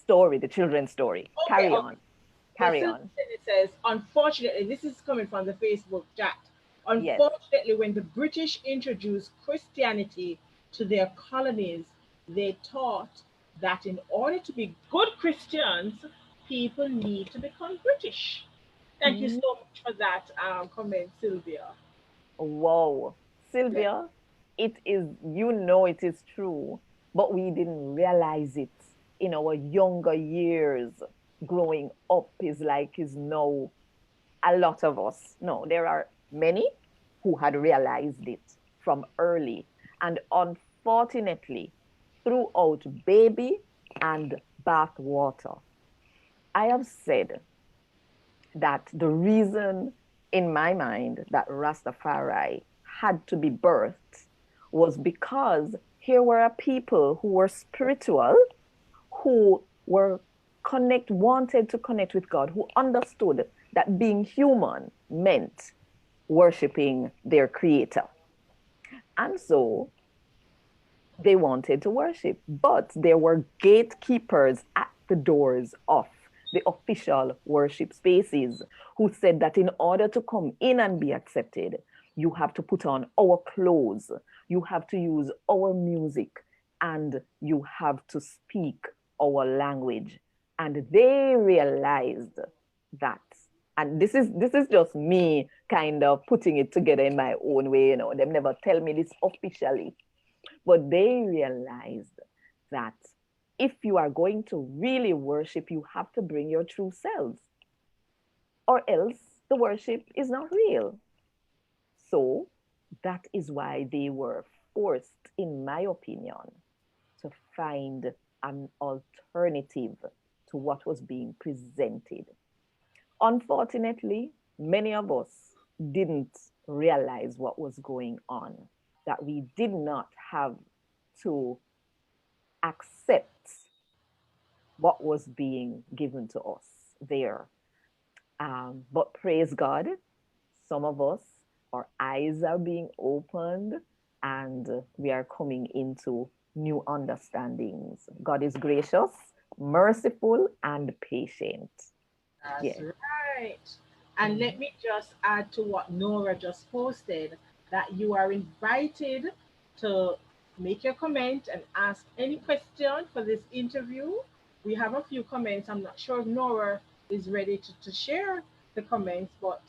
Speaker 3: story, the children's story.
Speaker 2: okay,
Speaker 3: Carry
Speaker 2: okay.
Speaker 3: on.
Speaker 2: So
Speaker 3: Carry
Speaker 2: Sylvia
Speaker 3: on.
Speaker 2: says, unfortunately, this is coming from the Facebook chat.
Speaker 3: Yes.
Speaker 2: Unfortunately, when the British introduced Christianity to their colonies, they taught that in order to be good Christians, people need to become British. Thank you
Speaker 3: Mm.
Speaker 2: so much for that comment, Sylvia.
Speaker 3: Wow.
Speaker 2: Yes.
Speaker 3: Sylvia, it is, you know, it is true, but we didn't realize it in our younger years. Growing up is now a lot of us. No, there are many who had realized it from early. And unfortunately, throughout baby and bath water, I have said that the reason in my mind that Rastafari had to be birthed was because here were a people who were spiritual, who were wanted to connect with God, who understood that being human meant worshiping their creator. And so they wanted to worship, but there were gatekeepers at the doors of the official worship spaces who said that in order to come in and be accepted, you have to put on our clothes, you have to use our music, and you have to speak our language. And they realized that. And this is just me kind of putting it together in my own way, you know. They never tell me this officially, but they realized that if you are going to really worship, you have to bring your true selves, or else the worship is not real. So that is why they were forced, in my opinion, to find an alternative to what was being presented. Unfortunately, many of us didn't realize what was going on, that we did not have to accept what was being given to us there. But praise God, some of us, our eyes are being opened and we are coming into new understandings. God is gracious, merciful, and patient.
Speaker 2: That's
Speaker 3: Yes.
Speaker 2: right. And let
Speaker 3: Mhm.
Speaker 2: me just add to what Nora just posted, that you are invited to make your comment and ask any question for this interview. We have a few comments. I'm not sure if Nora is ready to share the comments, but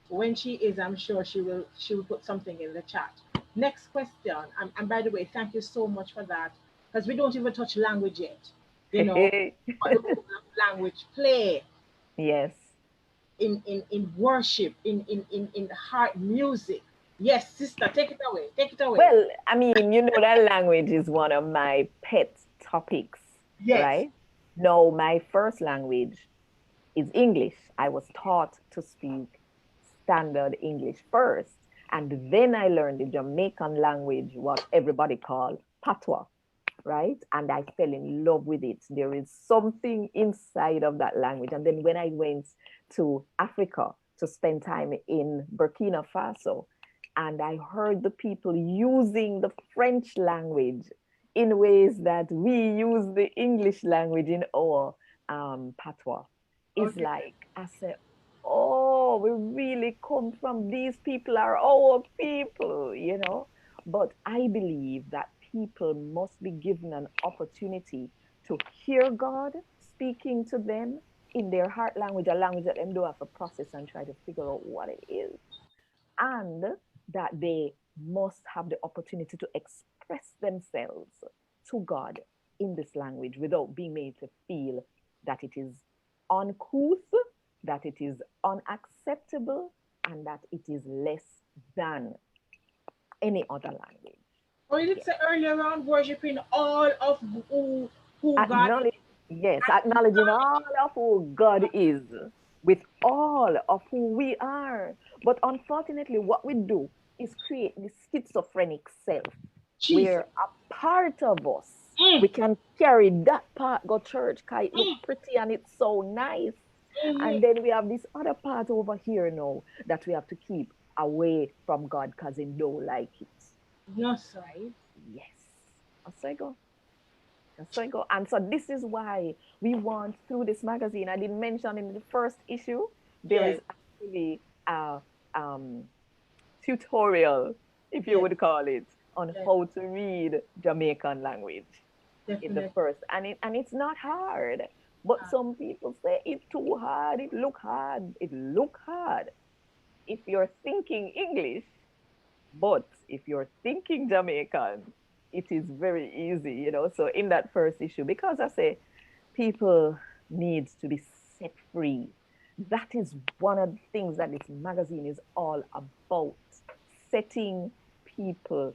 Speaker 2: when she is, I'm sure she will put something in the chat. Next question. And by the way, thank you so much for that, because we don't even touch language yet. You know, but the role of language play
Speaker 3: Yes.
Speaker 2: in worship, in the heart music. Yes, sister, take it away. Take it away.
Speaker 3: Well, I mean, you know, that language is one of my pet topics,
Speaker 2: Yes.
Speaker 3: right? No, my first language is English. I was taught to speak standard English first. And then I learned the Jamaican language, what everybody call patois, right? And I fell in love with it. There is something inside of that language. And then when I went to Africa to spend time in Burkina Faso, and I heard the people using the French language in ways that we use the English language in our patois. It's
Speaker 2: Okay.
Speaker 3: like I said, oh, we really come from, these people are our people, you know. But I believe that people must be given an opportunity to hear God speaking to them in their heart language, a language that them do have to process and try to figure out what it is. And that they must have the opportunity to express themselves to God in this language without being made to feel that it is uncouth, that it is unacceptable, and that it is less than any other language.
Speaker 2: Or you did
Speaker 3: Yes.
Speaker 2: say earlier on worshiping all of who God
Speaker 3: Acknowledge,
Speaker 2: is.
Speaker 3: yes, acknowledging all of who God is with all of who we are. But unfortunately, what we do is create this schizophrenic self
Speaker 2: Jesus.
Speaker 3: where a part of us,
Speaker 2: Mm,
Speaker 3: we can carry that part, go church, because it look
Speaker 2: mm,
Speaker 3: pretty and it's so nice.
Speaker 2: mhm.
Speaker 3: And then we have this other part over here now that we have to keep away from God because he don't like it.
Speaker 2: No, sir.
Speaker 3: Right? Yes. So I go. So I go. And so this is why we want through this magazine, I didn't mention in the first issue, there
Speaker 2: Yes,
Speaker 3: is actually a tutorial, if you
Speaker 2: yes,
Speaker 3: would call it, on
Speaker 2: yes,
Speaker 3: how to read Jamaican language in the
Speaker 2: definitely.
Speaker 3: first, and it's not hard. But some people say it's too hard. It look hard. It look hard if you're thinking English, but if you're thinking Jamaican, it is very easy, you know. So in that first issue, because I say people needs to be set free. That is one of the things that this magazine is all about. Setting people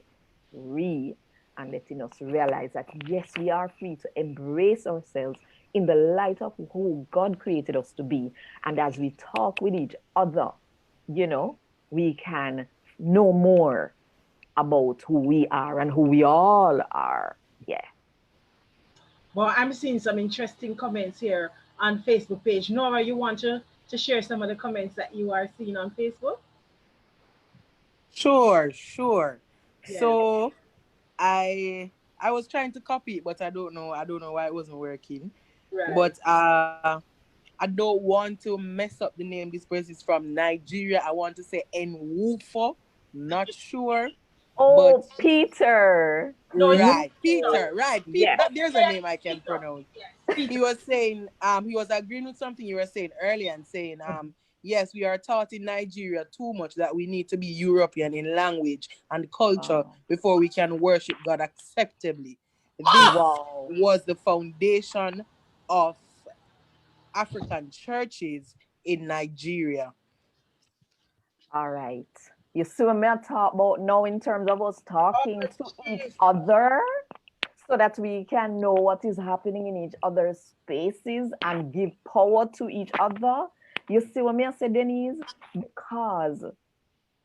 Speaker 3: free and letting us realize that yes, we are free to embrace ourselves in the light of who God created us to be. And as we talk with each other, you know, we can know more about who we are and who we all are. Yeah.
Speaker 2: Well, I'm seeing some interesting comments here on Facebook page. Nora, you want to share some of the comments that you are seeing on Facebook?
Speaker 4: Sure, sure.
Speaker 2: Yes,
Speaker 4: So I was trying to copy it, but I don't know why it wasn't working.
Speaker 2: right.
Speaker 4: But I don't want to mess up the name. This person is from Nigeria. I want to say Nwufo. Not sure, but
Speaker 3: Oh, Peter.
Speaker 2: No, it's
Speaker 3: You
Speaker 4: right,
Speaker 2: Peter.
Speaker 4: Peter. Right, Peter.
Speaker 3: yes.
Speaker 4: That there's a
Speaker 2: Yes,
Speaker 4: name I can
Speaker 2: Peter.
Speaker 4: pronounce.
Speaker 2: Yes, Peter.
Speaker 4: He was saying he was agreeing with something you were saying earlier and saying yes, we are taught in Nigeria too much that we need to be European in language and culture
Speaker 3: Oh,
Speaker 4: before we can worship God acceptably. This
Speaker 2: Ah!
Speaker 3: wow.
Speaker 4: was the foundation of African churches in Nigeria.
Speaker 3: All right. You see what I talk about now in terms of us
Speaker 2: Oh,
Speaker 3: talking to each
Speaker 2: Jesus.
Speaker 3: other so that we can know what is happening in each other's spaces and give power to each other. You see what I say, Denise? Because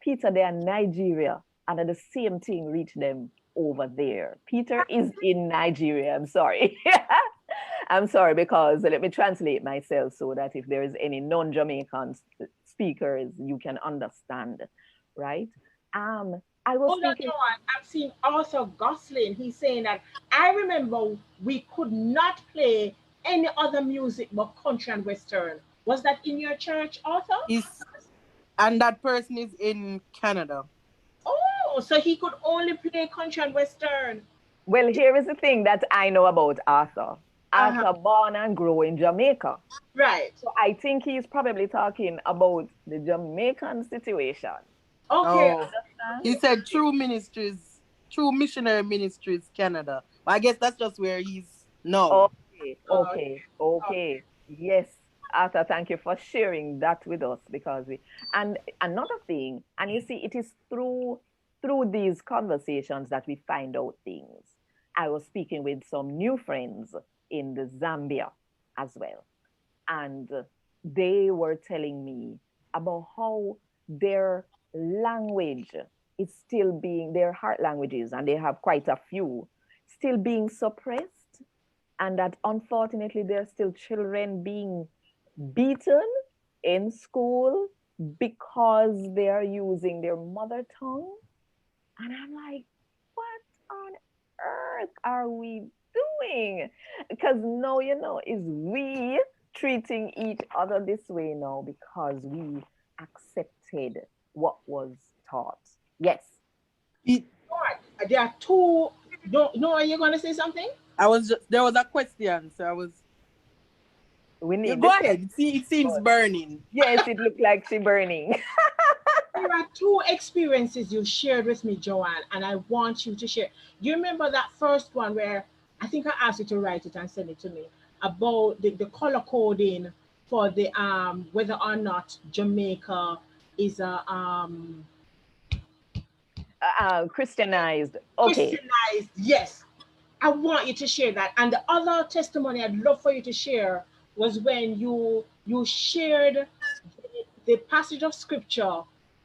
Speaker 3: Peter, they are Nigeria, and the same thing reached them over there. Peter is in Nigeria. I'm sorry. I'm sorry because let me translate myself so that if there is any non-Jamaican speakers, you can understand, right? I was
Speaker 2: Hold on,
Speaker 3: speaking.
Speaker 2: Joanne. I'm seeing Arthur Gosling. He's saying that I remember we could not play any other music but country and western. Was that in your church, Arthur?
Speaker 4: Is and that person is in Canada.
Speaker 2: Oh, so he could only play country and western.
Speaker 3: Well, here is the thing that I know about Arthur.
Speaker 2: Uh-huh.
Speaker 3: Arthur born and grew in Jamaica.
Speaker 2: Right.
Speaker 3: So I think he's probably talking about the Jamaican situation.
Speaker 2: Okay.
Speaker 4: Oh,
Speaker 3: Understand?
Speaker 4: he said True Ministries, True Missionary Ministries, Canada. Well, I guess that's just where he's now.
Speaker 3: Okay,
Speaker 2: Uh,
Speaker 3: okay,
Speaker 2: okay.
Speaker 3: okay. Yes, Arthur, thank you for sharing that with us because we and another thing, and you see, it is through these conversations that we find out things. I was speaking with some new friends in the Zambia as well, and they were telling me about how their language is still being their heart languages, and they have quite a few, still being suppressed, and that unfortunately there are still children being beaten in school because they are using their mother tongue. And I'm like, what on earth are we doing? Because now, you know, is we treating each other this way now because we accepted what was taught. Yes,
Speaker 4: He,
Speaker 2: All right. There are two. No, are you going to say something?
Speaker 4: I was just there was a question, so I was.
Speaker 3: we
Speaker 4: You
Speaker 3: need
Speaker 4: go
Speaker 3: the
Speaker 4: ahead. See, it seems
Speaker 3: question.
Speaker 4: burning.
Speaker 3: Yes, it looked like she burning.
Speaker 2: There are two experiences you shared with me, Joanne, and I want you to share. You remember that first one where I think I asked you to write it and send it to me about the color coding for the whether or not Jamaica is a
Speaker 3: Christianized. Okay.
Speaker 2: Christianized. Yes, I want you to share that. And the other testimony I'd love for you to share was when you shared the passage of scripture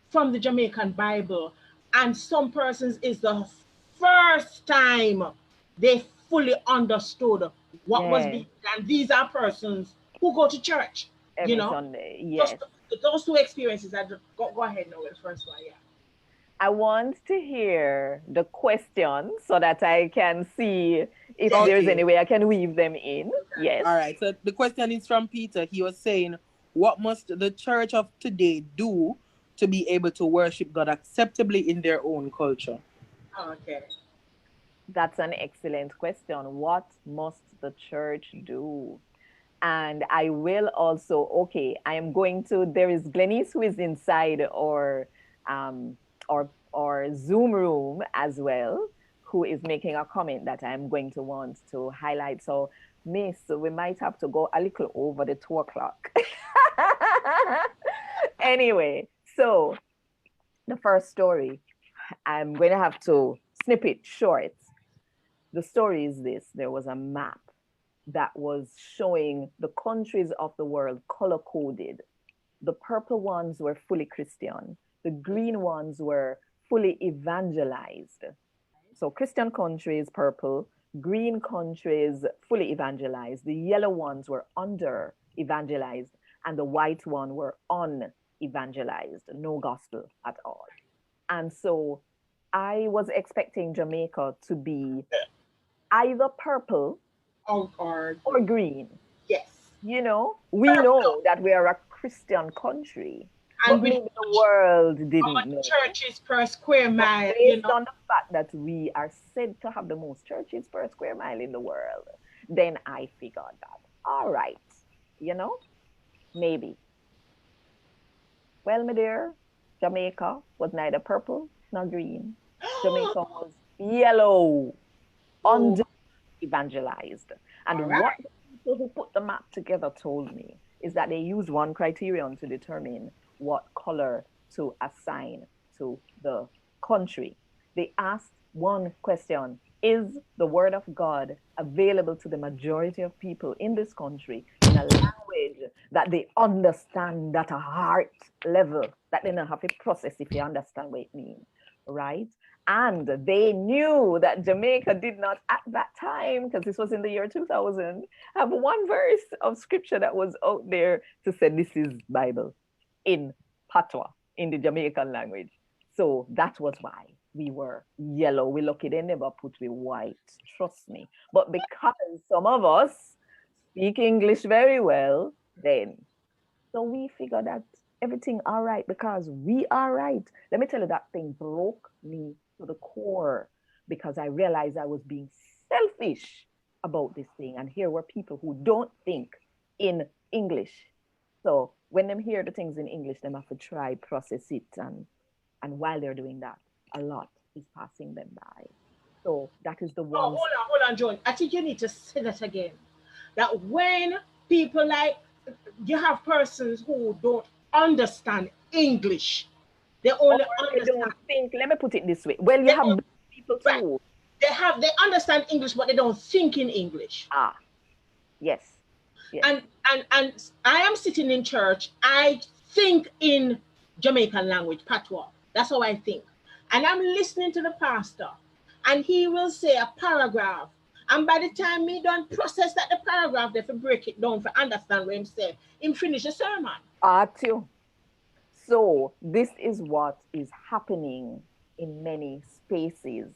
Speaker 2: from the Jamaican Bible, and some persons is the first time they fully understood what was
Speaker 3: Yeah.
Speaker 2: being and these are persons who go to church, you
Speaker 3: Every
Speaker 2: know.
Speaker 3: Sunday.
Speaker 2: Just
Speaker 3: Yes.
Speaker 2: those two experiences. Go ahead now with the first one, yeah.
Speaker 3: I want to hear the question so that I can see if
Speaker 2: Yes.
Speaker 3: there's
Speaker 4: Okay.
Speaker 3: any way I can weave them in.
Speaker 2: Okay.
Speaker 3: Yes.
Speaker 4: All right. So the question is from Peter. He was saying, what must the church of today do to be able to worship God acceptably in their own culture?
Speaker 2: Okay.
Speaker 3: That's an excellent question. What must the church do? And I will also, okay, I am going to, there is Glenise who is inside um, or Zoom room as well, who is making a comment that I'm going to want to highlight. So, Miss, we might have to go a little over the 2 o'clock. Anyway, so the first story, I'm going to have to snip it short. The story is this: there was a map that was showing the countries of the world color coded. The purple ones were fully Christian, the green ones were fully evangelized. So, Christian countries, purple, green countries, fully evangelized. The yellow ones were under evangelized, and the white one were unevangelized, no gospel at all. And so, I was expecting Jamaica to be either purple
Speaker 2: Or
Speaker 3: or green.
Speaker 2: yes.
Speaker 3: You know, we know that we are a Christian country,
Speaker 2: And
Speaker 3: but
Speaker 2: with
Speaker 3: maybe the world
Speaker 2: how
Speaker 3: didn't
Speaker 2: much
Speaker 3: know.
Speaker 2: churches per square
Speaker 3: But
Speaker 2: mile,
Speaker 3: based on the fact that we are said to have the most churches per square mile in the world, then I figured that, all right, you know, maybe. Well, my dear, Jamaica was neither purple nor green. Jamaica was yellow,
Speaker 2: Oh,
Speaker 3: under evangelized.
Speaker 2: all
Speaker 3: And what
Speaker 2: right.
Speaker 3: the people who put the map together told me is that they used one criterion to determine what color to assign to the country. They asked one question: is the word of God available to the majority of people in this country in a language that they understand at a heart level, that they don't have to process if you understand what it means, right? And they knew that Jamaica did not at that time, because this was in the year 2000, have one verse of scripture that was out there to say this is Bible in Patois, in the Jamaican language. So that was why we were yellow. We lucky they never put we white, trust me. But because some of us speak English very well, then so we figured that everything all right because we are right. Let me tell you, that thing broke me to the core because I realized I was being selfish about this thing. And here were people who don't think in English. So when them hear the things in English, them have to try process it. And while they're doing that, a lot is passing them by. So that is the
Speaker 2: Oh,
Speaker 3: ones.
Speaker 2: hold on, John. I think you need to say that again. That when people like you have persons who don't understand English, they
Speaker 3: Or
Speaker 2: only
Speaker 3: they
Speaker 2: understand.
Speaker 3: don't think, let me put it this way. Well, you
Speaker 2: They
Speaker 3: have
Speaker 2: don't,
Speaker 3: people
Speaker 2: right.
Speaker 3: too.
Speaker 2: They understand English, but they don't think in English.
Speaker 3: Ah, yes, yes.
Speaker 2: And I am sitting in church. I think in Jamaican language, patois. That's how I think. And I'm listening to the pastor, and he will say a paragraph. And by the time me don't process that the paragraph, they have to break it down for understand what him say. Him finish the sermon.
Speaker 3: Art you. So this is what is happening in many spaces.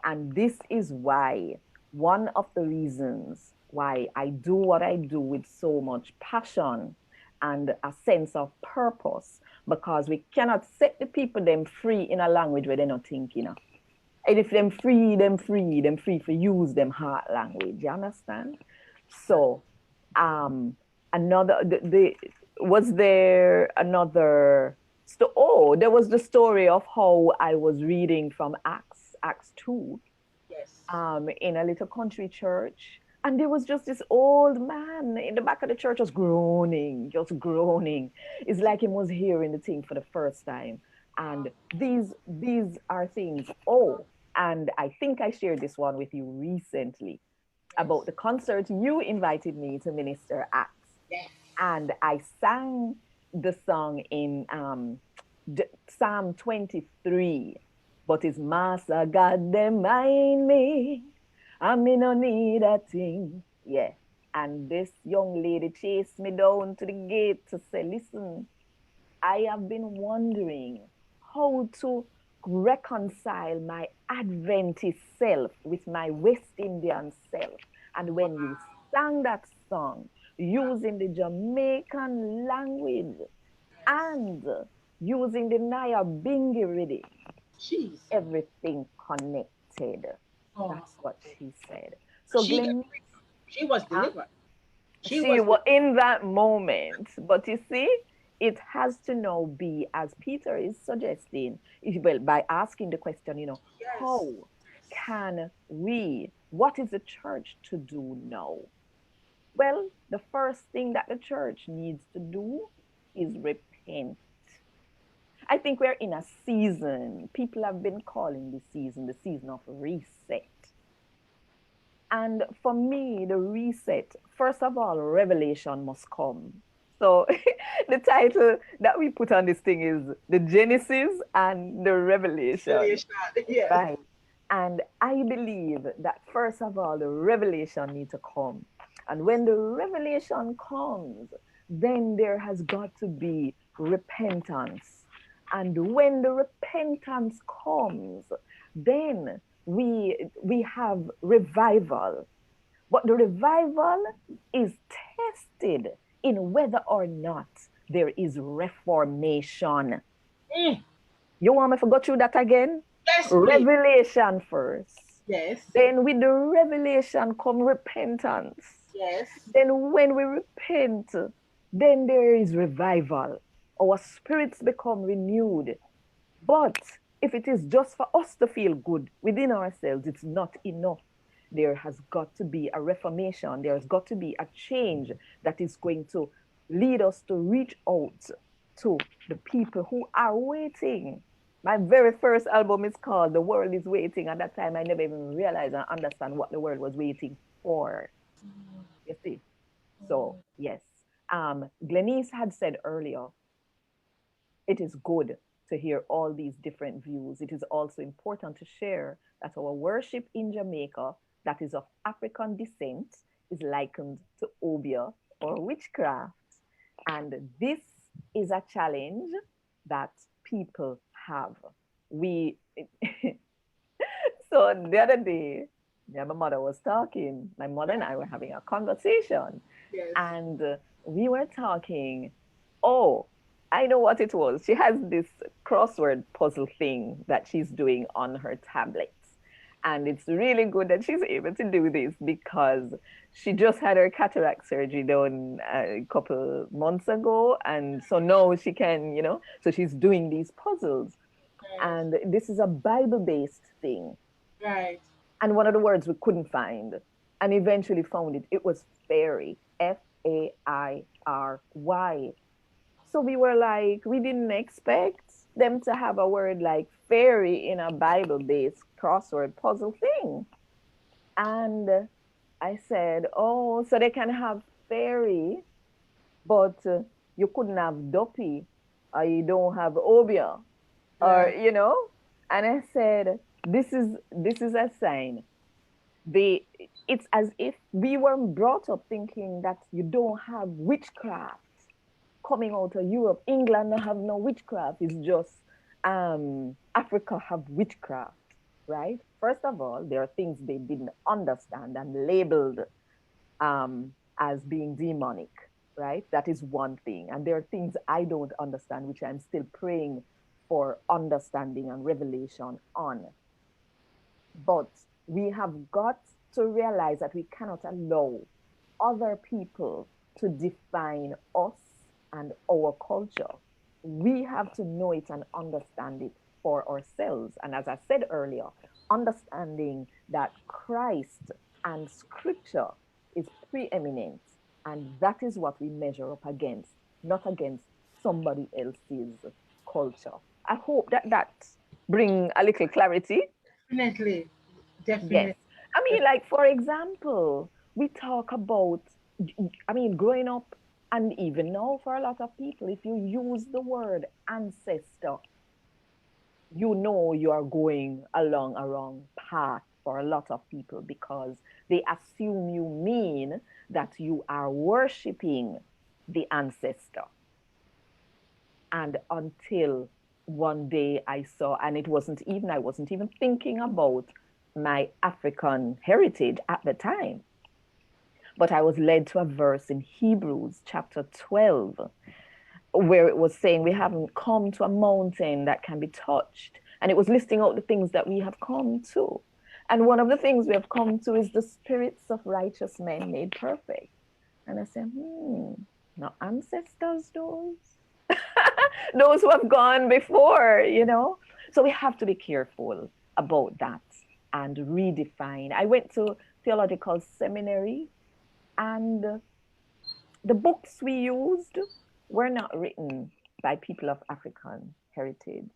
Speaker 3: And this is why one of the reasons why I do what I do with so much passion and a sense of purpose, because we cannot set the people them free in a language where they're not thinking of. And if them free for use them heart language. You understand? So um another the was there another there was the story of how I was reading from Acts 2
Speaker 2: Yes.
Speaker 3: in a little country church, and there was just this old man in the back of the church just groaning. It's like he was hearing the thing for the first time. And these are things. Oh, and I think I shared this one with you recently about
Speaker 2: Yes.
Speaker 3: the concert you invited me to minister at.
Speaker 2: Yes.
Speaker 3: And I sang the song in Psalm 23. But his master got them mind me. I me no need a thing. Yeah. And this young lady chased me down to the gate to say, listen, I have been wondering how to reconcile my Adventist self with my West Indian self. And when you sang that song, using the Jamaican language, and using the Naya Bingi rhythm.
Speaker 2: Jeez.
Speaker 3: Everything connected.
Speaker 2: Oh,
Speaker 3: That's what she said. So
Speaker 2: she
Speaker 3: Glen,
Speaker 2: she was
Speaker 3: huh?
Speaker 2: delivered. She
Speaker 3: She
Speaker 2: was
Speaker 3: was in that moment, but you see, it has to now be, as Peter is suggesting, well, by asking the question,
Speaker 2: yes.
Speaker 3: how can we, what is the church to do now? Well, the first thing that the church needs to do is repent. I think we're in a season, people have been calling the season of reset. And for me, the reset, first of all, revelation must come. So the title that we put on this thing is the Genesis and the Revelation,
Speaker 2: Yes.
Speaker 3: right? And I believe that first of all, the revelation needs to come. And when the revelation comes, then there has got to be repentance. And when the repentance comes, then we have revival. But the revival is tested in whether or not there is reformation.
Speaker 2: Mm.
Speaker 3: You want me to go through that again?
Speaker 2: Yes, please.
Speaker 3: Revelation first.
Speaker 2: Yes.
Speaker 3: Then with the revelation come repentance.
Speaker 2: Yes.
Speaker 3: Then when we repent, then there is revival. Our spirits become renewed. But if it is just for us to feel good within ourselves, it's not enough. There has got to be a reformation. There has got to be a change that is going to lead us to reach out to the people who are waiting. My very first album is called The World is Waiting. At that time, I never even realized and understand what the world was waiting for. You see? So, yes. Denise had said earlier, it is good to hear all these different views. It is also important to share that our worship in Jamaica, that is of African descent, is likened to obia or witchcraft. And this is a challenge that people have. We, so the other day, my mother was talking, my mother and I were having a conversation,
Speaker 2: Yes.
Speaker 3: and we were talking, oh, I know what it was. She has this crossword puzzle thing that she's doing on her tablets. And it's really good that she's able to do this because she just had her cataract surgery done a couple months ago. And so now she can, so she's doing these puzzles. And this is a Bible-based thing.
Speaker 2: Right.
Speaker 3: And one of the words we couldn't find and eventually found it. It was fairy, Fairy. So we were like, we didn't expect them to have a word like fairy in a Bible-based crossword puzzle thing. And I said, oh, so they can have fairy, but you couldn't have duppy, or you don't have obia, or And I said, this is a sign. It's as if we were brought up thinking that you don't have witchcraft coming out of Europe. England have no witchcraft. It's just Africa have witchcraft, right? First of all, there are things they didn't understand and labeled as being demonic, right? That is one thing. And there are things I don't understand, which I'm still praying for understanding and revelation on. But we have got to realize that we cannot allow other people to define us and our culture. We have to know it and understand it for ourselves. And as I said earlier, understanding that Christ and scripture is preeminent. And that is what we measure up against, not against somebody else's culture. I hope that bring a little clarity.
Speaker 2: Definitely.
Speaker 3: Yes.
Speaker 2: Definitely.
Speaker 3: I mean, like, for example, we talk about, growing up, and even now for a lot of people, if you use the word ancestor, you are going along a wrong path for a lot of people because they assume you mean that you are worshiping the ancestor. And until one day I saw, and I wasn't even thinking about my African heritage at the time. But I was led to a verse in Hebrews chapter 12 where it was saying we haven't come to a mountain that can be touched. And it was listing out the things that we have come to. And one of the things we have come to is the spirits of righteous men made perfect. And I said, not ancestors, those. Those who have gone before, So we have to be careful about that and redefine. I went to theological seminary, and the books we used were not written by people of African heritage.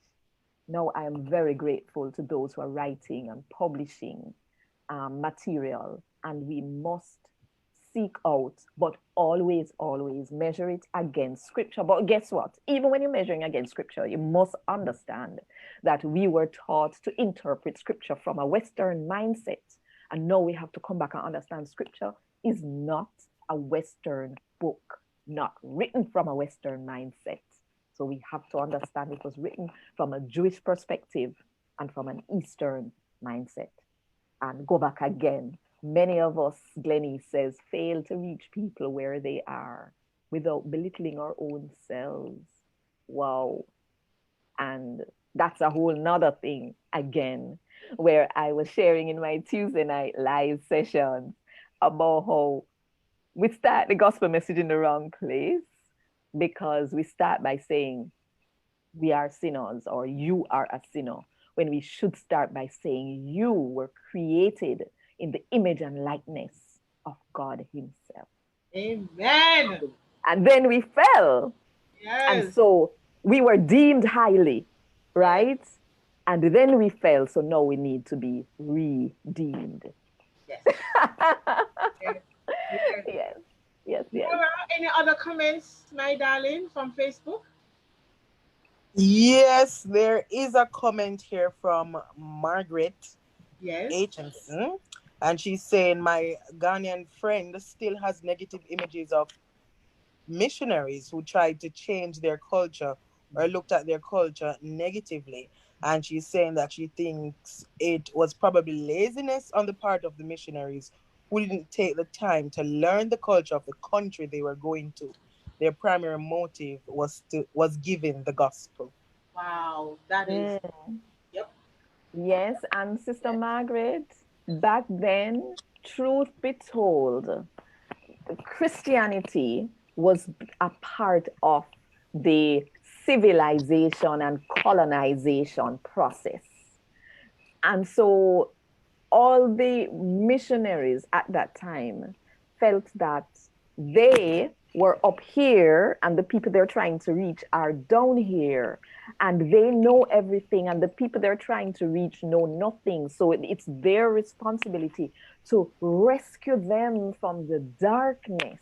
Speaker 3: No, I am very grateful to those who are writing and publishing material, and we must seek out, but always, always measure it against scripture. But guess what? Even when you're measuring against scripture, you must understand that we were taught to interpret scripture from a Western mindset. And now we have to come back and understand scripture is not a Western book, not written from a Western mindset. So we have to understand it was written from a Jewish perspective and from an Eastern mindset. And go back again. Many of us, Denise says, fail to reach people where they are without belittling our own selves. Wow. And that's a whole nother thing again, where I was sharing in my Tuesday night live sessions about how we start the gospel message in the wrong place, because we start by saying we are sinners or you are a sinner, when we should start by saying you were created in the image and likeness of God himself.
Speaker 2: Amen.
Speaker 3: And then we fell.
Speaker 2: Yes.
Speaker 3: And so we were deemed highly, right? And then we fell. So now we need to be redeemed.
Speaker 2: Yes.
Speaker 3: Yes. Yes.
Speaker 2: Laura, any other comments, my darling, from Facebook?
Speaker 4: Yes, there is a comment here from Margaret
Speaker 2: Yes.
Speaker 4: Aitchison, and she's saying my Ghanaian friend still has negative images of missionaries who tried to change their culture or looked at their culture negatively. And she's saying that she thinks it was probably laziness on the part of the missionaries who didn't take the time to learn the culture of the country they were going to. Their primary motive was giving the gospel.
Speaker 2: Wow, that is, yep.
Speaker 3: Yes, and Sister Margaret, back then, truth be told, Christianity was a part of the civilization and colonization process. And so all the missionaries at that time felt that they were up here and the people they're trying to reach are down here, and they know everything and the people they're trying to reach know nothing. So it's their responsibility to rescue them from the darkness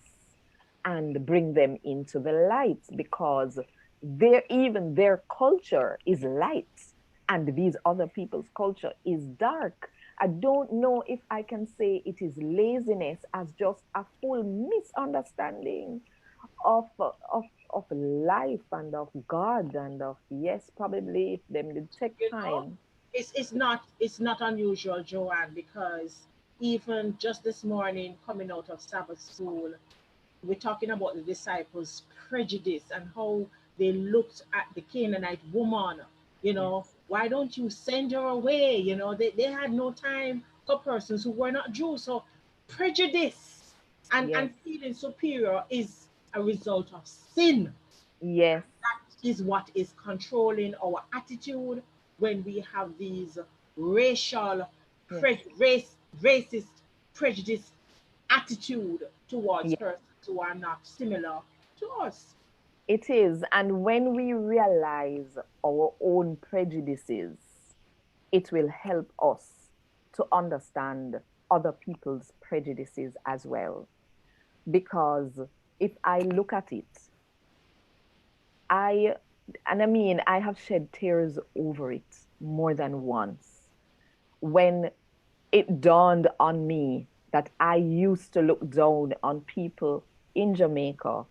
Speaker 3: and bring them into the light, because even their culture is light and these other people's culture is dark. I don't know if I can say it is laziness as just a full misunderstanding of life and of God and of, yes, probably if them did take time.
Speaker 2: It's not unusual, Joanne, because even just this morning coming out of Sabbath school, we're talking about the disciples' prejudice and how they looked at the Canaanite woman. Why don't you send her away? They had no time for persons who were not Jews. So prejudice and feeling superior is a result of sin.
Speaker 3: Yes.
Speaker 2: That is what is controlling our attitude when we have these racial, racist, prejudice attitude towards persons who are not similar to us.
Speaker 3: It is. And when we realize our own prejudices, it will help us to understand other people's prejudices as well. Because if I look at it, I have shed tears over it more than once when it dawned on me that I used to look down on people in Jamaica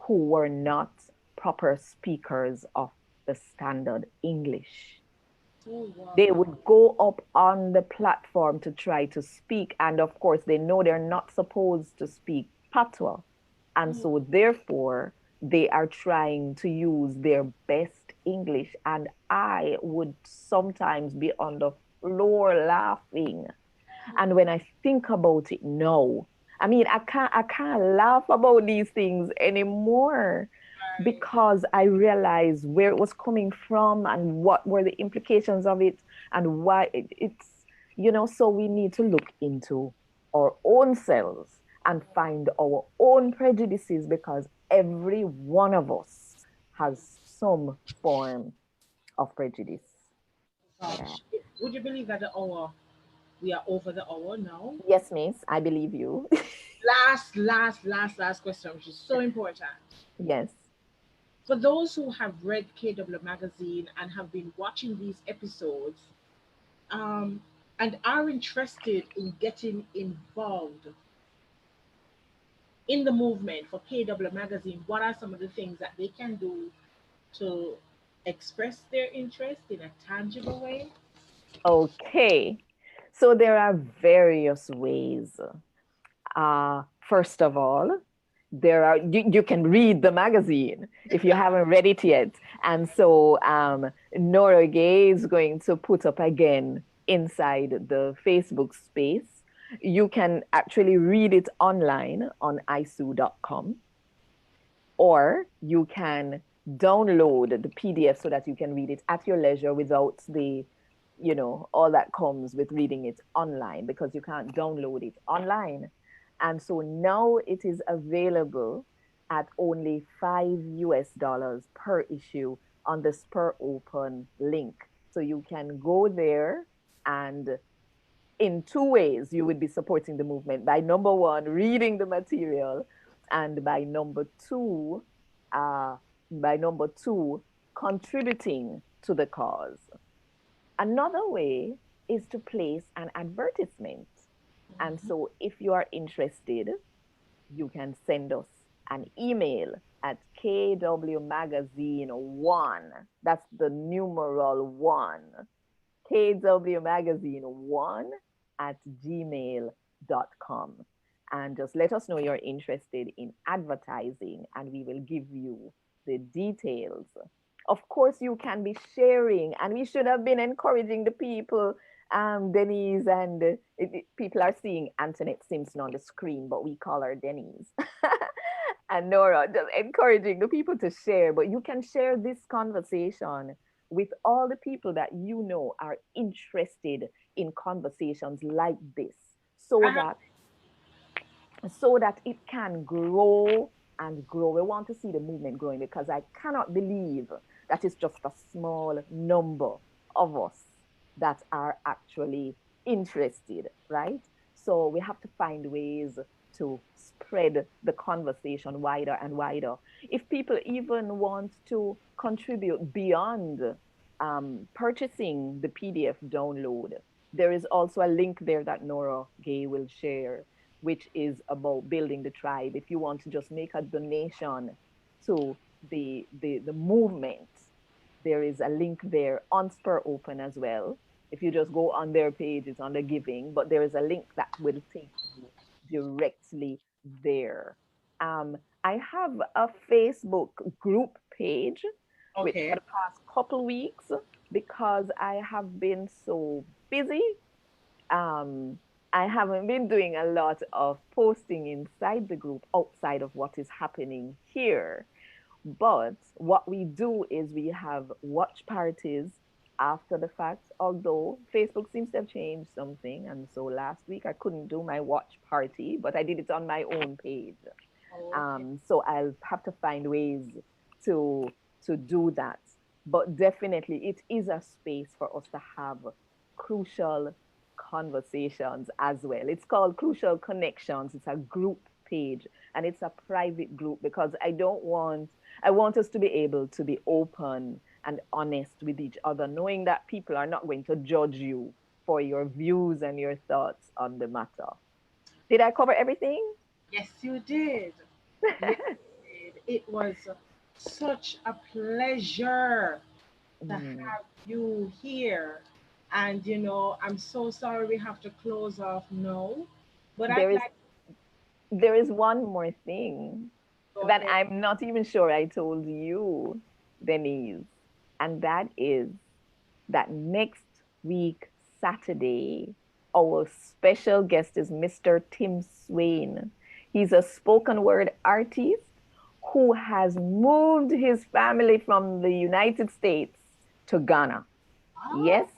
Speaker 3: who were not proper speakers of the standard English.
Speaker 2: Oh, wow.
Speaker 3: They would go up on the platform to try to speak. And of course, they know they're not supposed to speak patois. And
Speaker 2: Mm,
Speaker 3: so, therefore, they are trying to use their best English. And I would sometimes be on the floor laughing. And when I think about it now, I mean, I can't laugh about these things anymore
Speaker 2: right.
Speaker 3: because I realized where it was coming from and what were the implications of it and why it's, so we need to look into our own selves and find our own prejudices because every one of us has some form of prejudice. Yeah.
Speaker 2: Gosh. Would you believe that we are over the hour now?
Speaker 3: Yes, miss, I believe you.
Speaker 2: Last question, which is so important.
Speaker 3: Yes.
Speaker 2: For those who have read KW Magazine and have been watching these episodes, um, and are interested in getting involved in the movement for KW Magazine, what are some of the things that they can do to express their interest in a tangible way?
Speaker 3: Okay. So there are various ways. First of all, you can read the magazine if you haven't read it yet. And so Nora Gay is going to put up again inside the Facebook space. You can actually read it online on isu.com, or you can download the PDF so that you can read it at your leisure without all that comes with reading it online because you can't download it online. And so now it is available at only $5 per issue on the Spur Open link. So you can go there, and in two ways you would be supporting the movement: by number one, reading the material, and uh, by number two, contributing to the cause. Another way is to place an advertisement. And so if you are interested, you can send us an email at kwmagazine1. That's the numeral one. kwmagazine1 at gmail.com. And just let us know you're interested in advertising, and we will give you the details. Of course, you can be sharing, and we should have been encouraging the people. Denise, and people are seeing Antoinette Simpson on the screen, but we call her Denise. And Nora, just encouraging the people to share. But you can share this conversation with all the people that you know are interested in conversations like this, so
Speaker 2: I have,
Speaker 3: that it can grow and grow. We want to see the movement growing because I cannot believe that it's just a small number of us that are actually interested, right? So we have to find ways to spread the conversation wider and wider. If people even want to contribute beyond purchasing the PDF download, there is also a link there that Nora Gay will share, which is about building the tribe. If you want to just make a donation to the movement, there is a link there on Spur Open as well. If you just go on their page, it's under giving, but there is a link that will take you directly there. I have a Facebook group page, which for
Speaker 2: okay.
Speaker 3: the past couple weeks, because I have been so busy, um, I haven't been doing a lot of posting inside the group outside of what is happening here. But what we do is we have watch parties after the fact, although Facebook seems to have changed something. And so last week I couldn't do my watch party, but I did it on my own page.
Speaker 2: Okay.
Speaker 3: So I'll have to find ways to do that. But definitely, it is a space for us to have crucial conversations as well. It's called Crucial Connections. It's a group page, and it's a private group because I want us to be able to be open and honest with each other, knowing that people are not going to judge you for your views and your thoughts on the matter. Did I cover everything?
Speaker 2: Yes, you did. Yes, you did. It was such a pleasure to
Speaker 3: Mm.
Speaker 2: have you here. And I'm so sorry we have to close off now, but
Speaker 3: There
Speaker 2: I'd
Speaker 3: is
Speaker 2: like
Speaker 3: there is one more thing
Speaker 2: to go
Speaker 3: that
Speaker 2: ahead.
Speaker 3: I'm not even sure I told you, Denise, and that is that next week, Saturday, our special guest is Mr. Tim Swain. He's a spoken word artist who has moved his family from the United States to Ghana.
Speaker 2: Oh,
Speaker 3: Yes,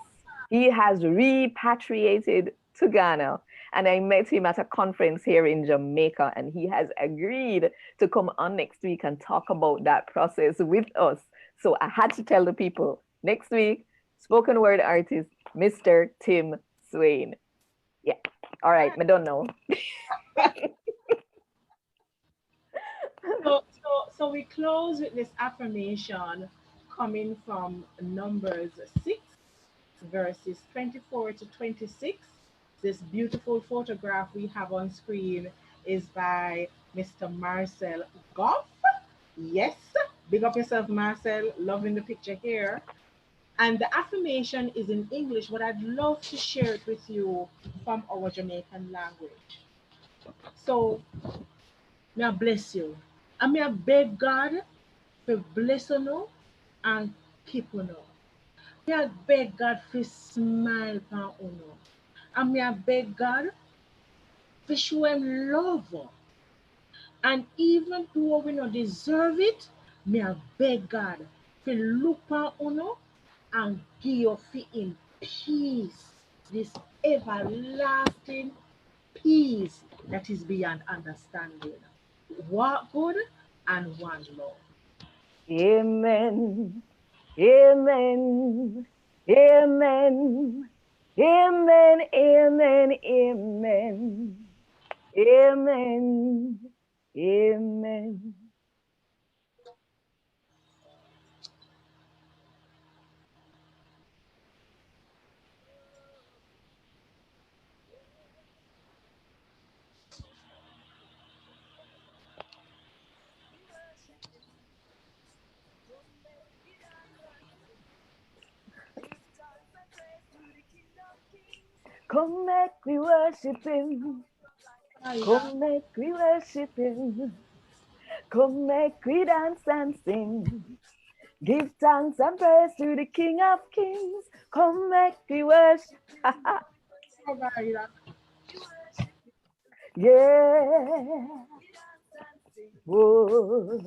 Speaker 3: he has repatriated to Ghana. And I met him at a conference here in Jamaica, and he has agreed to come on next week and talk about that process with us. So I had to tell the people next week, spoken word artist, Mr. Tim Swain. Yeah. All right, I don't know.
Speaker 2: so we close with this affirmation coming from Numbers 6, verses 24 to 26. This beautiful photograph we have on screen is by Mr. Marcel Goff. Yes, big up yourself, Marcel. Loving the picture here. And the affirmation is in English, but I'd love to share it with you from our Jamaican language. So, may I bless you. And may I beg God for bless you and keep you. May I beg God for smile upon you. And may I beg God for show him love. And even though we not deserve it, may I beg God for look upon you and give you for him peace. This everlasting peace that is beyond understanding. What good and one love.
Speaker 3: Amen. Amen. Amen. Amen. Amen. Amen. Amen. Amen. Come make we worship him.
Speaker 2: Hallelujah.
Speaker 3: Come make we worship him. Come make we dance and sing. Give thanks and praise to the King of Kings. Come make we worship.
Speaker 2: Hallelujah.
Speaker 3: Yeah. Whoa.